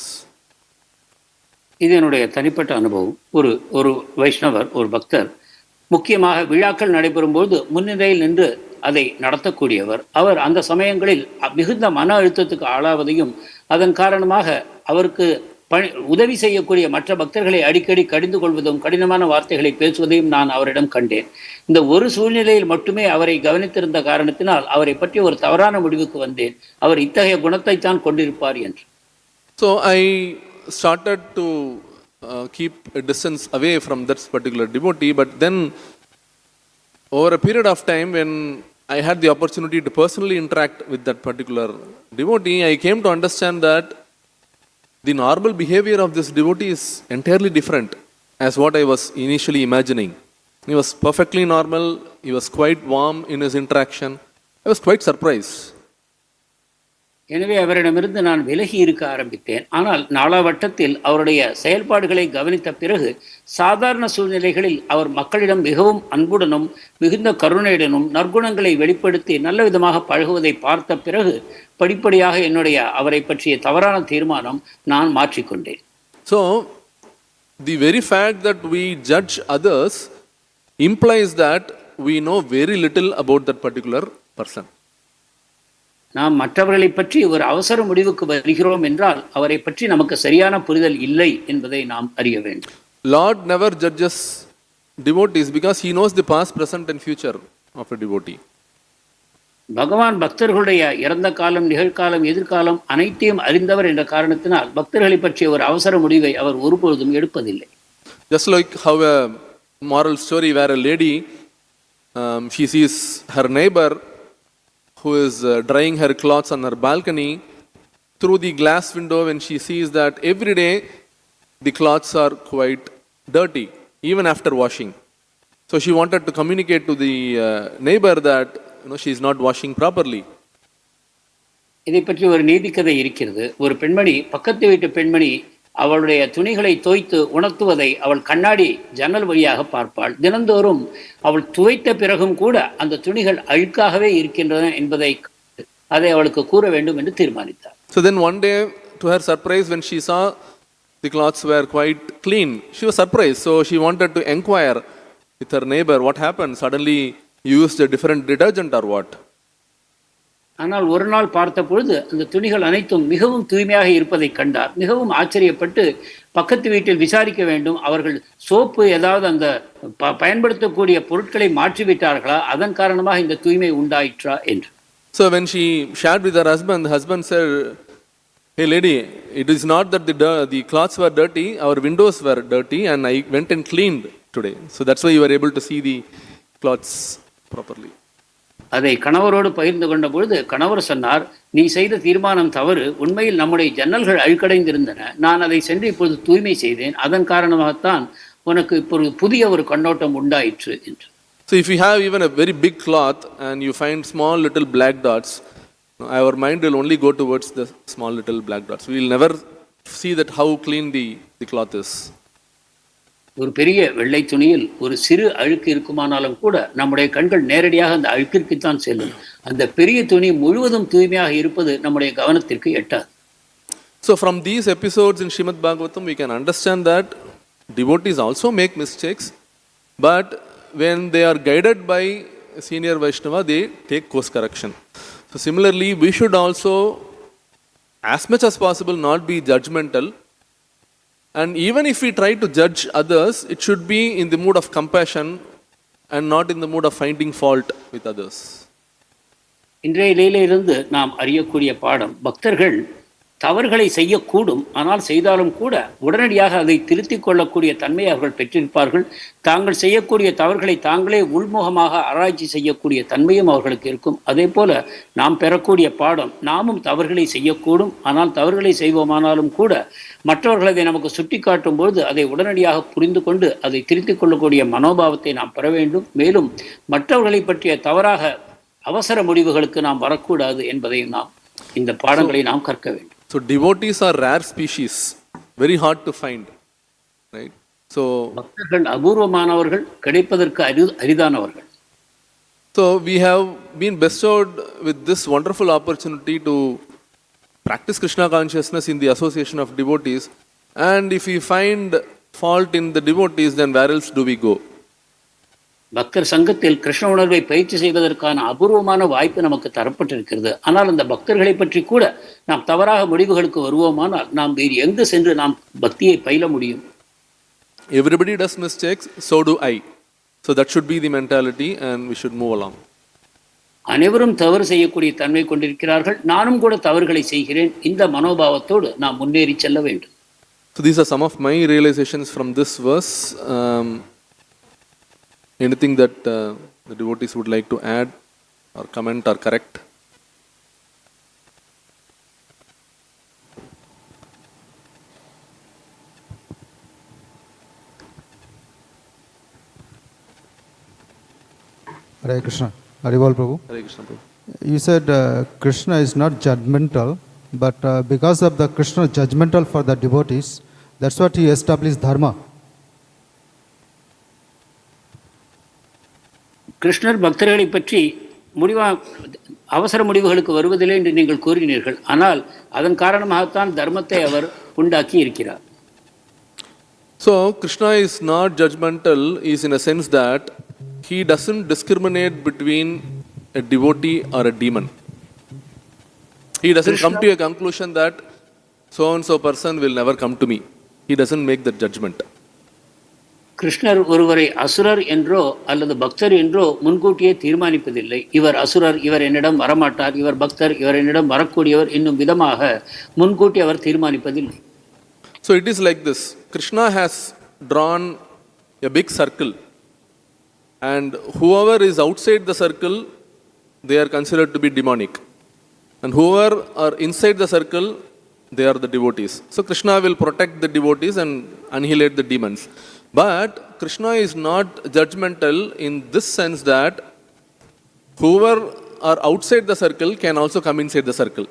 [SPEAKER 2] இது என்னுடைய தனிப்பட்ட அனுபவம். ஒரு வைஷ்ணவர், ஒரு பக்தர் முக்கியமாக விழாக்கள் நடைபெறும்போது முன்னிலையில் நின்று அதை நடத்தக்கூடியவர். அவர் அந்த சமயங்களில் மிகுந்த மன அழுத்தத்துக்கு ஆளாவதையும் அதன் காரணமாக அவருக்கு உதவி செய்யக்கூடிய மற்ற பக்தர்களை அடிக்கடி கடிந்து கொள்வதும் கடினமான வார்த்தைகளை பேசுவதையும் நான் அவரிடம் கண்டேன். இந்த ஒரு சூழ்நிலையில் மட்டுமே அவரை கவனித்திருந்த காரணத்தினால் அவரை பற்றி ஒரு தவறான முடிவுக்கு வந்தேன். அவர் இத்தகைய குணத்தை தான் கொண்டிருப்பார் என்று.
[SPEAKER 1] So I started to keep a distance away from that particular devotee, but then over a period of time when I had the opportunity to personally interact with that particular devotee, I came to understand that the normal behavior of this devotee is entirely different as what I was initially imagining. He was perfectly normal, he was quite warm in his interaction. I was quite surprised.
[SPEAKER 2] எனவே அவரிடமிருந்து நான் விலகி இருக்க ஆரம்பித்தேன். ஆனால் நாளாவட்டத்தில் அவருடைய செயல்பாடுகளை கவனித்த பிறகு சாதாரண சூழ்நிலைகளில் அவர் மக்களிடம் மிகவும் அன்புடனும் மிகுந்த கருணையுடனும் நற்குணங்களை வெளிப்படுத்தி நல்ல விதமாக பழகுவதை பார்த்த பிறகு படிப்படியாக என்னுடைய அவரை பற்றிய தவறான தீர்மானம் நான் மாற்றிக்கொண்டேன்.
[SPEAKER 1] So the very fact that we judge others implies that we know very little about that particular person.
[SPEAKER 2] நாம் மற்றவர்களை பற்றி ஒரு அவசர முடிவுக்கு வருகிறோம் என்றால் அவரை பற்றி நமக்கு சரியான புரிதல் இல்லை என்பதை நாம் அறிய வேண்டும்.
[SPEAKER 1] Lord never judges devotees because he knows the past, present and future of a devotee.
[SPEAKER 2] பகவான் பக்தர்களுடைய இறந்த காலம், நிகழ்காலம், எதிர்காலம் அனைத்தையும் அறிந்தவர் என்ற காரணத்தினால் பக்தர்களை பற்றிய ஒரு அவசர முடிவை அவர் ஒருபொழுதும் எடுப்பதில்லை.
[SPEAKER 1] Just like how a moral story where a lady she sees her neighbor who is drying her clothes on her balcony. Through the glass window, when she sees that every day the clothes are quite dirty even after washing, so she wanted to communicate to the neighbor that she is not washing properly.
[SPEAKER 2] இதை பற்றி ஒரு நீதிக்கதை இருக்கிறது. ஒரு பெண்மணி, பக்கத்து வீட்டு பெண்மணி அவளுடைய துணிகளை தோய்த்து உணர்த்துவதை அவள் கண்ணாடி ஜன்னல் வழியாக பார்ப்பாள். தினந்தோறும் அவள் துவைத்த பிறகும் கூட அந்த துணிகள் அழுக்காகவே இருக்கின்றன என்பதை அதை அவளுக்கு கூற வேண்டும் என்று தீர்மானித்தார்.
[SPEAKER 1] So then one day, to her surprise, when she saw the clothes were quite clean, she was surprised. So she wanted to inquire with her neighbor, what happened? Suddenly you used a different detergent or what?
[SPEAKER 2] ஆனால் ஒரு நாள் பார்த்த பொழுது அந்த துணிகள் அனைத்தும் மிகவும் தூய்மையாக இருப்பதை கண்டார். மிகவும் ஆச்சரியப்பட்டு பக்கத்து வீட்டில் விசாரிக்க வேண்டும், அவர்கள் சோப்பு ஏதாவது அந்த பயன்படுத்தக்கூடிய பொருட்களை மாற்றிவிட்டார்களா, அதன் காரணமாக இந்த தூய்மை உண்டாயிற்றா என்று.
[SPEAKER 1] So when she shared with her husband, the husband said, hey lady, it is not that the clothes were dirty, our windows were dirty and I went and cleaned today. So that's why you were able to see the clothes properly.
[SPEAKER 2] அதை கணவரோடு பகிர்ந்து கொண்ட பொழுது கணவர் சொன்னார், நீ செய்த தீர்மானம் தவறு, உண்மையில் நம்முடைய ஜன்னல்கள் அழுக்கடைந்திருந்தன, நான் அதை சென்று இப்பொழுது தூய்மை செய்தேன், அதன் காரணமாகத்தான் உனக்கு இப்பொழுது புதிய ஒரு கண்ணோட்டம் உண்டாயிற்று என்று.
[SPEAKER 1] So if you have even a very big cloth and you find small little black dots, our mind will only go towards the small little black dots. We will never see that how clean the cloth is.
[SPEAKER 2] ஒரு பெரிய வெள்ளை துணியில் ஒரு சிறு அழுக்கு இருக்குமானாலும் கூட நம்முடைய கண்கள் நேரடியாக அந்த அழுக்கிற்குத்தான் செல்லும். அந்த பெரிய துணி முழுவதும் தூய்மையாக இருப்பது நம்முடைய கவனத்திற்கு எட்டாது.
[SPEAKER 1] So from these episodes in Srimad Bhagavatam we can understand that devotees also make mistakes, but when they are guided by senior Vaishnava, they take course correction. So similarly, we should also, as much as possible, not be judgmental. And even if we try to judge others, it should be in the mood of compassion and not in the mood of finding fault with others.
[SPEAKER 2] இன்றைய நிலையிலிருந்து நாம் அறியக்கூடிய பாடம், பக்தர்கள் தவறுகளை செய்யக்கூடும், ஆனால் செய்தாலும் கூட உடனடியாக அதை திருத்திக் கொள்ளக்கூடிய தன்மையை அவர்கள் பெற்றிருப்பார்கள். தாங்கள் செய்யக்கூடிய தவறுகளை தாங்களே உள்முகமாக ஆராய்ச்சி செய்யக்கூடிய தன்மையும் அவர்களுக்கு இருக்கும். அதே போல நாம் பெறக்கூடிய பாடம், நாமும் தவறுகளை செய்யக்கூடும், ஆனால் தவறுகளை செய்வோமானாலும் கூட மற்றவர்கள் அதை நமக்கு சுட்டி காட்டும் பொழுது அதை உடனடியாக புரிந்து கொண்டு அதை திருத்திக் கொள்ளக்கூடிய மனோபாவத்தை நாம் பெற வேண்டும். மேலும் மற்றவர்களை பற்றிய தவறாக அவசர முடிவுகளுக்கு நாம் வரக்கூடாது என்பதையும் நாம் இந்த பாடங்களை நாம் கற்க வேண்டும்.
[SPEAKER 1] So devotees are rare species, very hard to find, right? So
[SPEAKER 2] பக்தர்கள் அபூர்வமானவர்கள், கிடைப்பதற்கு அரிதானவர்கள்.
[SPEAKER 1] So we have been bestowed with this wonderful opportunity to practice Krishna consciousness in the association of devotees, and if we find fault in the devotees, then where else do we go?
[SPEAKER 2] பக்தர் சங்கத்தில் கிருஷ்ண உணர்வை பயிற்சி செய்வதற்கான அபூர்வமான வாய்ப்பு நமக்கு தரப்பட்டிருக்கிறது. ஆனால் அந்த பக்தர்களை பற்றி கூட நாம் தவறாக முடிவுகளுக்கு வருவோமானால் நாம் வேறு எங்கு சென்று நாம் பக்தியை பயில முடியும்?
[SPEAKER 1] Everybody does mistakes, so do I. So that should be the mentality and we should move along.
[SPEAKER 2] அனைவரும் தவறு செய்யக்கூடிய தன்மை கொண்டிருக்கிறார்கள், நானும் கூட தவறுகளை செய்கிறேன். இந்த மனோபாவத்தோடு நாம் முன்னேறி செல்ல வேண்டும்.
[SPEAKER 1] So these are some of my realizations from this verse. Anything that the devotees would like to add or comment or correct?
[SPEAKER 4] Hare Krishna. Haribol Prabhu.
[SPEAKER 1] Hare Krishna Prabhu.
[SPEAKER 4] You said Krishna is not judgmental, but because of the Krishna judgmental for the devotees, that's what he established dharma.
[SPEAKER 2] கிருஷ்ணர் பக்தர்களை பற்றி அவசர முடிவுகளுக்கு வருவதில்லை என்று நீங்கள் கூறினீர்கள். ஆனால் அதன் காரணமாகத்தான் தர்மத்தை அவர் உண்டாக்கி இருக்கிறார்.
[SPEAKER 1] So Krishna is not judgmental is in a sense that he doesn't discriminate between a devotee or a demon. He doesn't come to a conclusion that so and so person will never come to me. He doesn't make that judgment.
[SPEAKER 2] கிருஷ்ணர் ஒருவரை அசுரர் என்றோ அல்லது பக்தர் என்றோ முன்கூட்டியே தீர்மானிப்பதில்லை. இவர் அசுரர், இவர் என்னிடம் வரமாட்டார், இவர் பக்தர், இவர் என்னிடம் வரக்கூடியவர் என்னும் விதமாக முன்கூட்டி அவர் தீர்மானிப்பதில்லை.
[SPEAKER 1] So it is like this. Krishna has drawn a big circle, and whoever is outside the circle, they are considered to be demonic, and whoever are inside the circle, they are the devotees. So Krishna will protect the devotees and annihilate the demons. But Krishna is not judgmental in this sense that whoever are outside the circle can also come inside the circle.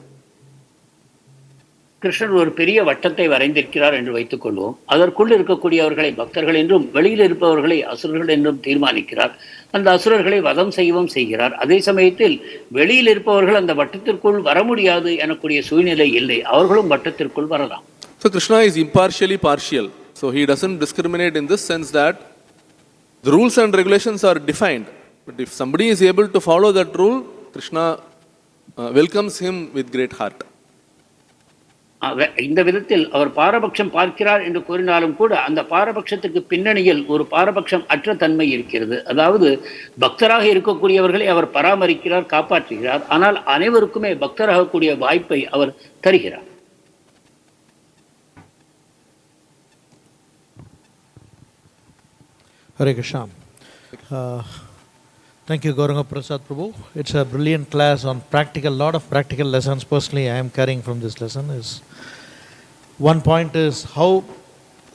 [SPEAKER 2] கிருஷ்ணர் ஒரு பெரிய வட்டத்தை வரைந்திருக்கிறார் என்று வைத்துக் கொள்வோம். அதற்குள் இருக்கக்கூடியவர்களை பக்தர்கள் என்றும் வெளியில் இருப்பவர்களை அசுரர்கள் என்றும் தீர்மானிக்கிறார். அந்த அசுரர்களை வதம் செய்யவும் செய்கிறார். அதே சமயத்தில் வெளியில் இருப்பவர்கள் அந்த வட்டத்திற்குள் வர முடியாது எனக்கூடிய சூழ்நிலை இல்லை, அவர்களும் வட்டத்திற்குள் வரலாம்.
[SPEAKER 1] So Krishna is impartially partial. So he doesn't discriminate in this sense that the rules and regulations are defined. But if somebody is able to follow that rule, Krishna welcomes him with great heart.
[SPEAKER 2] இந்த விதத்தில் அவர் பாரபட்சம் பார்க்கிறார் என்று கூறினாலும் கூட அந்த பாரபட்சத்துக்கு பின்னணியில் ஒரு பாரபட்சம் அற்ற தன்மை இருக்கிறது. அதாவது பக்தராக இருக்கக்கூடியவர்களை அவர் பராமரிக்கிறார், காப்பாற்றுகிறார். ஆனால் அனைவருக்குமே பக்தராகக்கூடிய வாய்ப்பை அவர் தருகிறார்.
[SPEAKER 5] Hare Krishna. Thank you, Gauranga Prasad Prabhu. It's a brilliant class on lot of practical lessons. Personally, I am carrying from this lesson is one point is how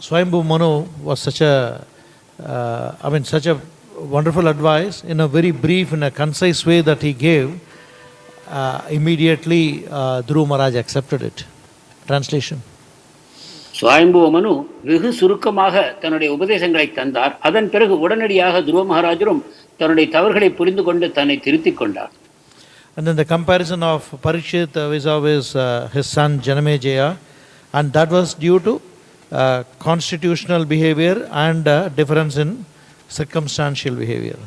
[SPEAKER 5] Swayambhu Manu was such a wonderful advice in a very brief, in a concise way that he gave. Immediately, Dhruva Maharaj accepted it. Translation.
[SPEAKER 2] சுவாயம்புவ மனு வெகு சுருக்கமாக தன்னுடைய உபதேசங்களை தந்தார். அதன் பிறகு உடனடியாக துருவ மகாராஜரும் தன்னுடைய தவறுகளை புரிந்து கொண்டு தன்னை திருத்திக் கொண்டார்.
[SPEAKER 5] And then the comparison of Parikshit vis-a-vis his son Janamejaya, and that was due to constitutional behavior and difference in circumstantial behavior.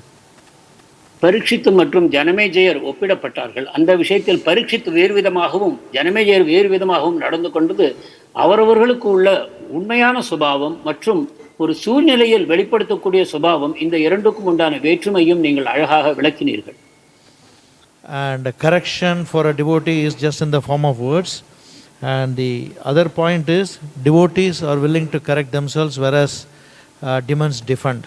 [SPEAKER 2] பரீட்சித்து மற்றும் ஜனமேஜயர் ஒப்பிடப்பட்டார்கள். அந்த விஷயத்தில் பரீட்சித் வேறு விதமாகவும் ஜனமேஜயர் வேறு விதமாகவும் நடந்து கொண்டது அவரவர்களுக்கு உள்ள உண்மையான சுபாவம் மற்றும் ஒரு சூழ்நிலையில் வெளிப்படுத்தக்கூடிய சுபாவம், இந்த இரண்டுக்கும் உண்டான வேற்றுமையும் நீங்கள் அழகாக விளக்கினீர்கள்.
[SPEAKER 5] And correction for a devotee is just in the form of words, and the other point is devotees are willing to correct themselves whereas demons defend.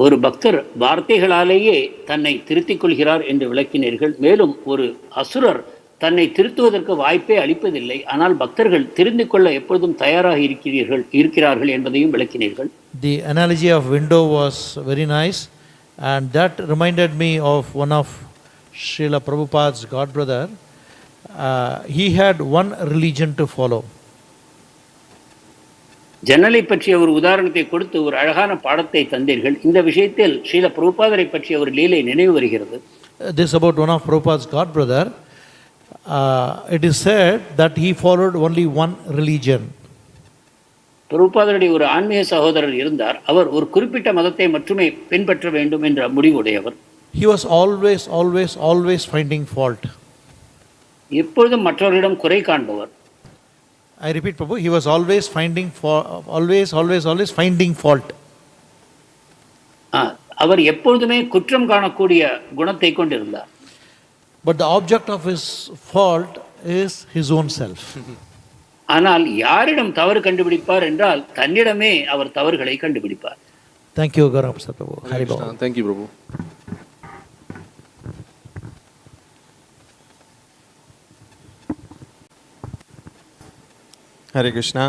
[SPEAKER 2] ஒரு பக்தர் வார்த்தைகளாலேயே தன்னை திருத்திக் கொள்கிறார் என்று விளக்கினீர்கள். மேலும் ஒரு அசுரர் தன்னை திருத்துவதற்கு வாய்ப்பே அளிப்பதில்லை, ஆனால் பக்தர்கள் திருந்திக் கொள்ள எப்பொழுதும் தயாராக இருக்கிறார்கள் என்பதையும் விளக்கினீர்கள்.
[SPEAKER 5] The analogy of window was very nice, and that reminded me of one of Srila Prabhupada's god brother. He had one religion to follow.
[SPEAKER 2] ஜன்னலை பற்றிய ஒரு உதாரணத்தை கொடுத்து ஒரு அழகான பாடத்தை தந்தீர்கள். இந்த விஷயத்தில் ஸ்ரீல பிரபுபாதரை பற்றிய ஒரு லீலை நினைவு வருகிறது.
[SPEAKER 5] This about one of Prabhupada's god brother. It is said that he followed only one religion.
[SPEAKER 2] பிரபுபாதருடைய ஒரு ஆன்மீக சகோதரர் இருந்தார். அவர் ஒரு குறிப்பிட்ட மதத்தை மட்டுமே பின்பற்ற வேண்டும் என்ற முடிவுடையவர்.
[SPEAKER 5] He was always finding fault.
[SPEAKER 2] எப்பொழுதும் மற்றவர்களிடம் குறை காண்பவர்.
[SPEAKER 5] I repeat, Prabhu, he was always finding fault.
[SPEAKER 2] அவர் எப்பொழுதுமே குற்றம் காணக்கூடிய குணத்தை கொண்டிருந்தார்.
[SPEAKER 5] But the object of his fault is his own self.
[SPEAKER 2] ஆனால் யாரிடம் தவறு கண்டுபிடிப்பார் என்றால் தன்னிடமே அவர் தவறுகளை கண்டுபிடிப்பார்.
[SPEAKER 5] Thank you, Garam Sir Prabhu. Hari Bol.
[SPEAKER 1] Thank you, Prabhu.
[SPEAKER 6] Hare Krishna.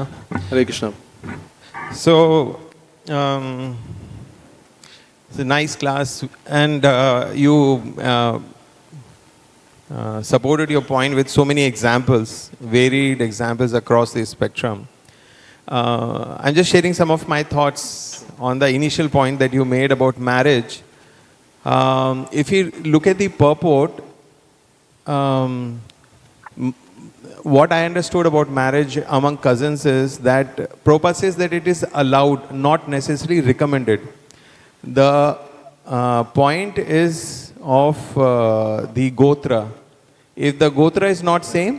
[SPEAKER 1] Hare Krishna.
[SPEAKER 6] So, it's a nice class, and you supported your point with so many examples, varied examples across the spectrum. I'm just sharing some of my thoughts on the initial point that you made about marriage. If you look at the purport, what I understood about marriage among cousins is that Prabhupada says that it is allowed, not necessarily recommended. The point is of the gotra. If the gotra is not same,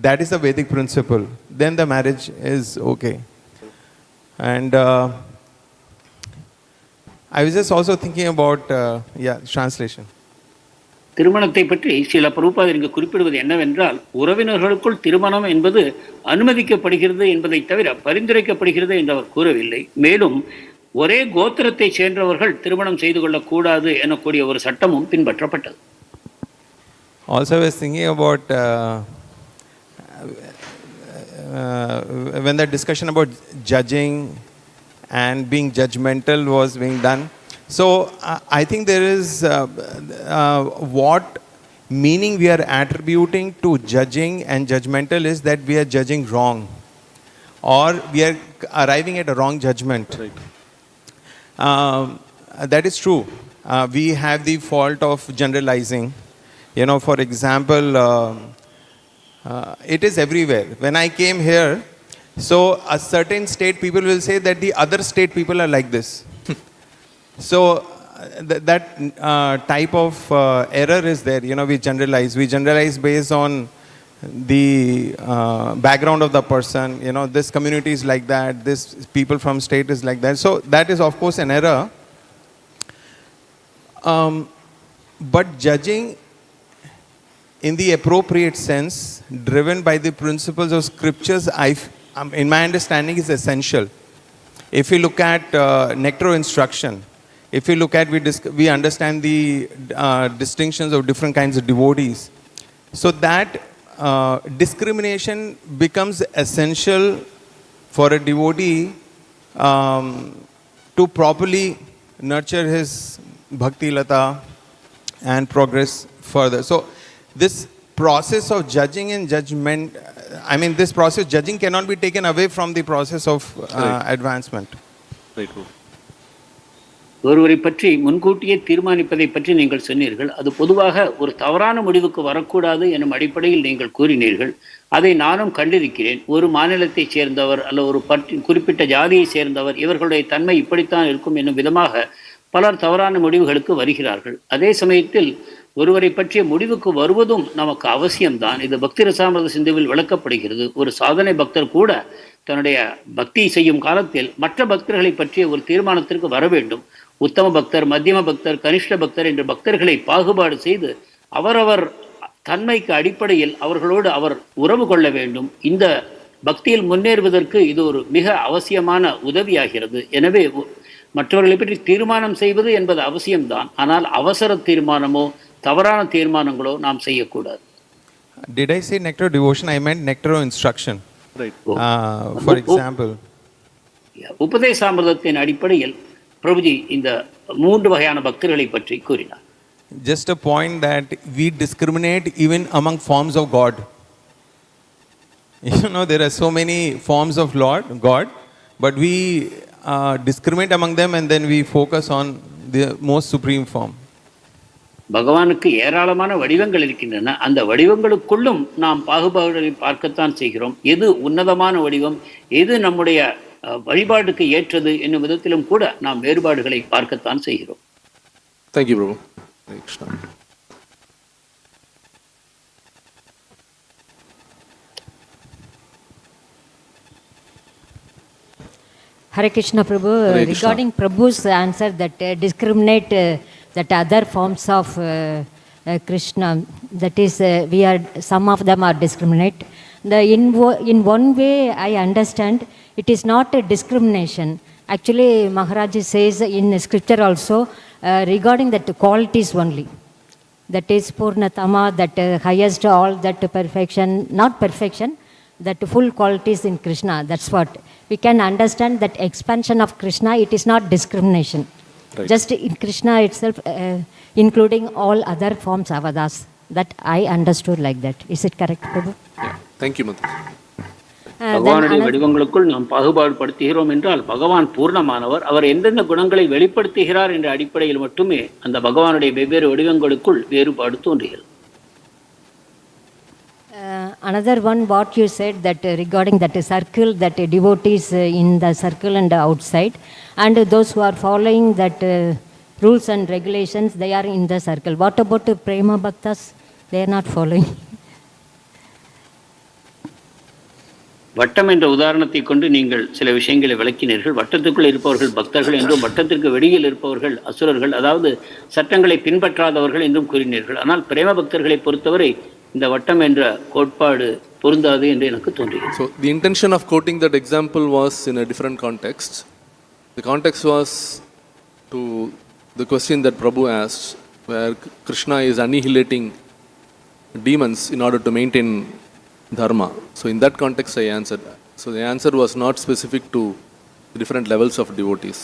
[SPEAKER 6] that is a Vedic principle, then the marriage is okay. And I was just also thinking about, translation.
[SPEAKER 2] திருமணத்தை பற்றி சில பிரபுபாதர் இங்கு குறிப்பிடுவது என்னவென்றால், உறவினர்களுக்குள் திருமணம் என்பது அனுமதிக்கப்படுகிறது என்பதை தவிர பரிந்துரைக்கப்படுகிறது என்று அவர் கூறவில்லை. மேலும் ஒரே கோத்திரத்தை சேர்ந்தவர்கள் திருமணம் செய்து கொள்ளக்கூடாது எனக்கூடிய ஒரு சட்டமும் பின்பற்றப்பட்டது.
[SPEAKER 6] Also I was thinking about when the discussion about judging and being judgmental was being done. So I think there is what meaning we are attributing to judging and judgmental is that we are judging wrong, or we are arriving at a wrong judgment.
[SPEAKER 1] Right.
[SPEAKER 6] That is true. We have the fault of generalizing. You know, for example, it is everywhere. When I came here, so a certain state people will say that the other state people are like this. So that type of error is there. You know, we generalize. We generalize based on the background of the person. You know, this community is like that. This people from state is like that. So that is of course an error. But judging in the appropriate sense, driven by the principles of scriptures, in my understanding, is essential. If you look at nectar instruction, if you look at, we understand the distinctions of different kinds of devotees. So that discrimination becomes essential for a devotee to properly nurture his bhakti lata and progress further. So this process of judging and judgment, I mean, this process, judging cannot be taken away from the process of advancement.
[SPEAKER 1] Right.
[SPEAKER 2] ஒருவரை பற்றி முன்கூட்டியே தீர்மானிப்பதை பற்றி நீங்கள் சொன்னீர்கள். அது பொதுவாக ஒரு தவறான முடிவுக்கு வரக்கூடாது எனும் அடிப்படையில் நீங்கள் கூறினீர்கள். அதை நானும் கண்டிருக்கிறேன். ஒரு மாநிலத்தைச் சேர்ந்தவர் அல்ல ஒரு குறிப்பிட்ட ஜாதியை சேர்ந்தவர், இவர்களுடைய தன்மை இப்படித்தான் இருக்கும் என்னும் விதமாக பலர் தவறான முடிவுகளுக்கு வருகிறார்கள். அதே சமயத்தில் ஒருவரை பற்றிய முடிவுக்கு வருவதும் நமக்கு அவசியம்தான். இது பக்தி ரசாமிரத சிந்துவில் விளக்கப்படுகிறது. ஒரு சாதனை பக்தர் கூட தன்னுடைய பக்தி செய்யும் காலத்தில் மற்ற பக்தர்களை பற்றிய ஒரு தீர்மானத்திற்கு வர வேண்டும். உத்தம பக்தர், மத்தியம பக்தர், கனிஷ்ட பக்தர் என்ற பக்தர்களை பாகுபாடு செய்து அவரவர் தன்மைக்கு அடிப்படையில் அவர்களோடு அவர் உறவு கொள்ள வேண்டும். இந்த பக்தியில் முன்னேறுவதற்கு இது ஒரு மிக அவசியமான உதவியாகிறது. எனவே மற்றவர்களை பற்றி தீர்மானம் செய்வது என்பது அவசியம்தான். ஆனால் அவசர தீர்மானமோ தவறான தீர்மானங்களோ நாம் செய்யக்கூடாது.
[SPEAKER 6] Did I say nectar devotion? I meant nectar instruction.
[SPEAKER 1] Right.
[SPEAKER 6] For example,
[SPEAKER 2] உபதேசாமிர்தத்தின் அடிப்படையில் பிரபுஜி இந்த 3 வகையான பக்தர்களை பற்றி கூறினார்.
[SPEAKER 6] Just a point that we discriminate even among forms of God. You know, there are so many forms of God. but we discriminate among them and then we focus on the most supreme form.
[SPEAKER 2] பகவானுக்கு ஏராளமான வடிவங்கள் இருக்கின்றன. அந்த வடிவங்களுக்குள்ளும் நாம் பாகுபாடுகளை பார்க்கத்தான் செய்கிறோம். எது உன்னதமான வடிவம், எது நம்முடைய வழிபாடுக்கு ஏற்றது என்னும் விதத்திலும் கூட நாம் வேறுபாடுகளை பார்க்கத்தான் செய்கிறோம்.
[SPEAKER 1] Thank you Prabhu. Hare Krishna.
[SPEAKER 7] Hare Krishna Prabhu,
[SPEAKER 1] Hare Krishna.
[SPEAKER 7] regarding Prabhu's answer that discriminate that other forms of Krishna, that is, some of them are discriminate. In one way, I understand it is not a discrimination. Actually, Mahārāja says in scripture also regarding that qualities only. That is Purnatama, that highest all, that perfection, not perfection, that full qualities in Krishna. That's what we can understand, that expansion of Krishna, it is not discrimination.
[SPEAKER 1] Right.
[SPEAKER 7] Just in Krishna itself, including all other forms avadas. That I understood like that. Is it correct, Prabhu?
[SPEAKER 1] Yeah. Thank you, Mata.
[SPEAKER 2] பகவானுடைய வடிவங்களுக்குள் நாம் பாகுபாடு படுத்துகிறோம் என்றால் பகவான் பூர்ணமானவர். அவர் எந்தெந்த குணங்களை வெளிப்படுத்துகிறார் என்ற அடிப்படையில் மட்டுமே அந்த பகவானுடைய வெவ்வேறு வடிவங்களுக்குள் வேறுபாடு தோன்றுகிறது.
[SPEAKER 7] Another one, what you said, that regarding that circle, that devotees in the circle and outside, and those who are following that rules and regulations, they are in the circle. What about prema bhaktas? They are not following.
[SPEAKER 2] வட்டம் என்ற உதாரணத்தை கொண்டு நீங்கள் சில விஷயங்களை விளக்கினீர்கள். வட்டத்துக்குள் இருப்பவர்கள் பக்தர்கள் என்றும் வட்டத்திற்கு வெளியில் இருப்பவர்கள் அசுரர்கள், அதாவது சட்டங்களை பின்பற்றாதவர்கள் என்றும் கூறினீர்கள். ஆனால் பிரேம பக்தர்களை பொறுத்தவரை இந்த வட்டம் என்ற கோட்பாடு பொருந்தாது என்று எனக்கு தோன்றுகிறது.
[SPEAKER 1] So the intention of quoting that example was in a different context. The context was to the question that Prabhu asked, where Krishna is annihilating demons in order to maintain dharma. So in that context I answered. So the answer was not specific to different levels of devotees.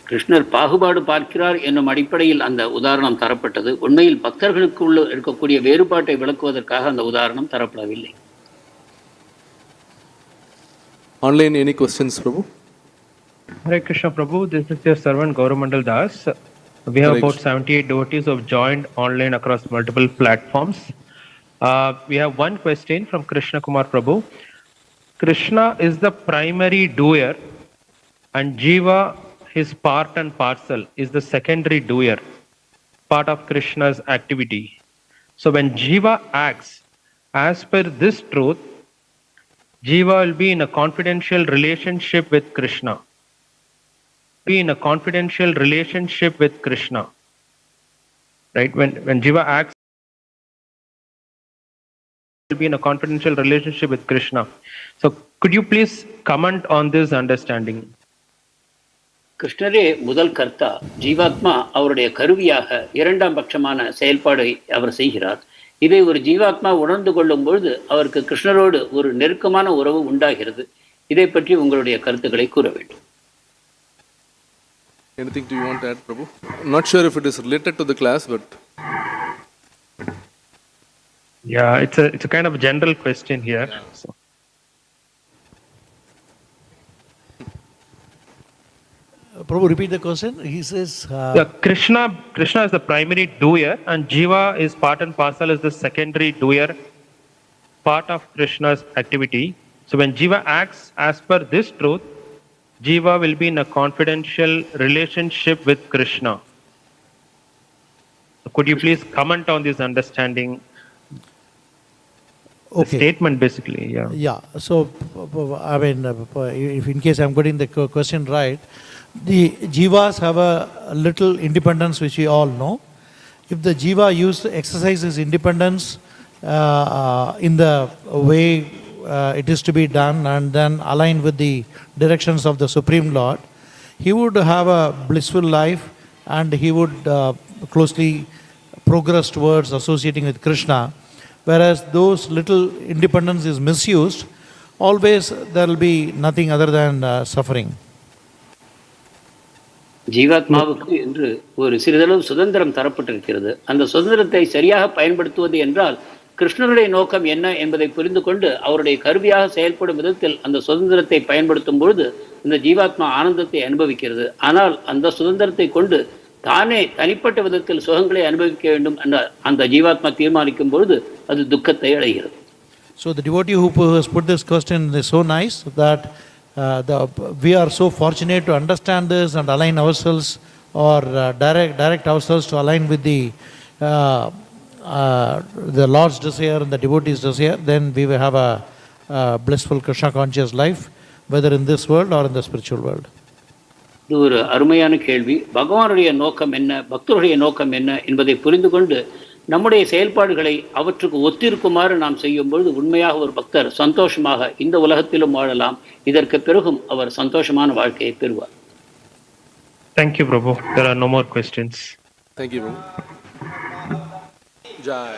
[SPEAKER 2] கிருஷ்ணர் பாகுபாடு பார்க்கிறார் என்னும் அடிப்படையில் அந்த உதாரணம் தரப்பட்டது. உண்மையில் பக்தர்களுக்குள்ள இருக்கக்கூடிய வேறுபாட்டை விளக்குவதற்காக அந்த உதாரணம் தரப்படவில்லை.
[SPEAKER 1] Online, any questions, Prabhu?
[SPEAKER 3] Hare Krishna Prabhu, this is your servant Gauramandal Das. We have about 78 devotees who have joined online across multiple platforms. We have one question from Krishna Kumar Prabhu. Krishna is the primary doer and Jiva, his part and parcel, is the secondary doer, part of Krishna's activity. So when Jiva acts as per this truth, Jiva will be in a confidential relationship with Krishna. Be in a confidential relationship with Krishna. Right? When Jiva acts, will be in a confidential relationship with Krishna. So could you please comment on this understanding?
[SPEAKER 2] கிருஷ்ணரே முதல் கர்த்தா, ஜீவாத்மா அவருடைய கருவியாக இரண்டாம் பட்சமான செயல்பாடை அவர் செய்கிறார். இதை ஒரு ஜீவாத்மா உணர்ந்து கொள்ளும் பொழுது அவருக்கு கிருஷ்ணரோடு ஒரு நெருக்கமான உறவு உண்டாகிறது. இதை பற்றி உங்களுடைய கருத்துக்களை கூற வேண்டும்.
[SPEAKER 1] Anything do you want to add, Prabhu? I'm not sure if it is related to the class, but
[SPEAKER 3] Yeah, it's a kind of general question here. So.
[SPEAKER 5] Prabhu, repeat the question. He says
[SPEAKER 3] Krishna is the primary doer and Jiva is part and parcel is the secondary doer, part of Krishna's activity. So when Jiva acts as per this truth, Jiva will be in a confidential relationship with Krishna. So could you please comment on this understanding? The statement basically, yeah.
[SPEAKER 5] Yeah, so I mean, if in case I'm getting the question right, the jivas have a little independence which we all know. If the jiva used to exercise his independence in the way it is to be done and then aligned with the directions of the Supreme Lord, he would have a blissful life and he would closely progress towards associating with Krishna. Whereas those little independence is misused, always there will be nothing other than suffering.
[SPEAKER 2] ஜீவாத்மாவுக்கு என்று ஒரு சிறிதளவு சுதந்திரம் தரப்பட்டிருக்கிறது. அந்த சுதந்திரத்தை சரியாக பயன்படுத்துவது என்றால் கிருஷ்ணருடைய நோக்கம் என்ன என்பதை புரிந்து கொண்டு அவருடைய கருவியாக செயல்படும் விதத்தில் அந்த சுதந்திரத்தை பயன்படுத்தும் பொழுது இந்த ஜீவாத்மா ஆனந்தத்தை அனுபவிக்கிறது. ஆனால் அந்த சுதந்திரத்தை கொண்டு தானே தனிப்பட்ட விதத்தில் சுகங்களை அனுபவிக்க வேண்டும் என்ற அந்த ஜீவாத்மா தீர்மானிக்கும் பொழுது அது துக்கத்தை அடைகிறது.
[SPEAKER 5] So the devotee who has put this question is so nice that we are so fortunate to understand this and align ourselves or direct ourselves to align with the Lord's desire and the devotee's desire. Then we will have a blissful Krishna conscious life, whether in this world or in the spiritual world.
[SPEAKER 2] இது ஒரு அருமையான கேள்வி. பகவானுடைய நோக்கம் என்ன, பக்தருடைய நோக்கம் என்ன என்பதை புரிந்து கொண்டு நம்முடைய செயல்பாடுகளை அவற்றுக்கு ஒத்திருக்குமாறு நாம் செய்யும் பொழுது உண்மையாக ஒரு பக்தர் சந்தோஷமாக இந்த உலகத்திலும் வாழலாம். இதற்கு பிறகும் அவர் சந்தோஷமான வாழ்க்கையை பெறுவார்.
[SPEAKER 3] Thank you, Prabhu. There are no more questions.
[SPEAKER 1] Thank you, Prabhu. Jai.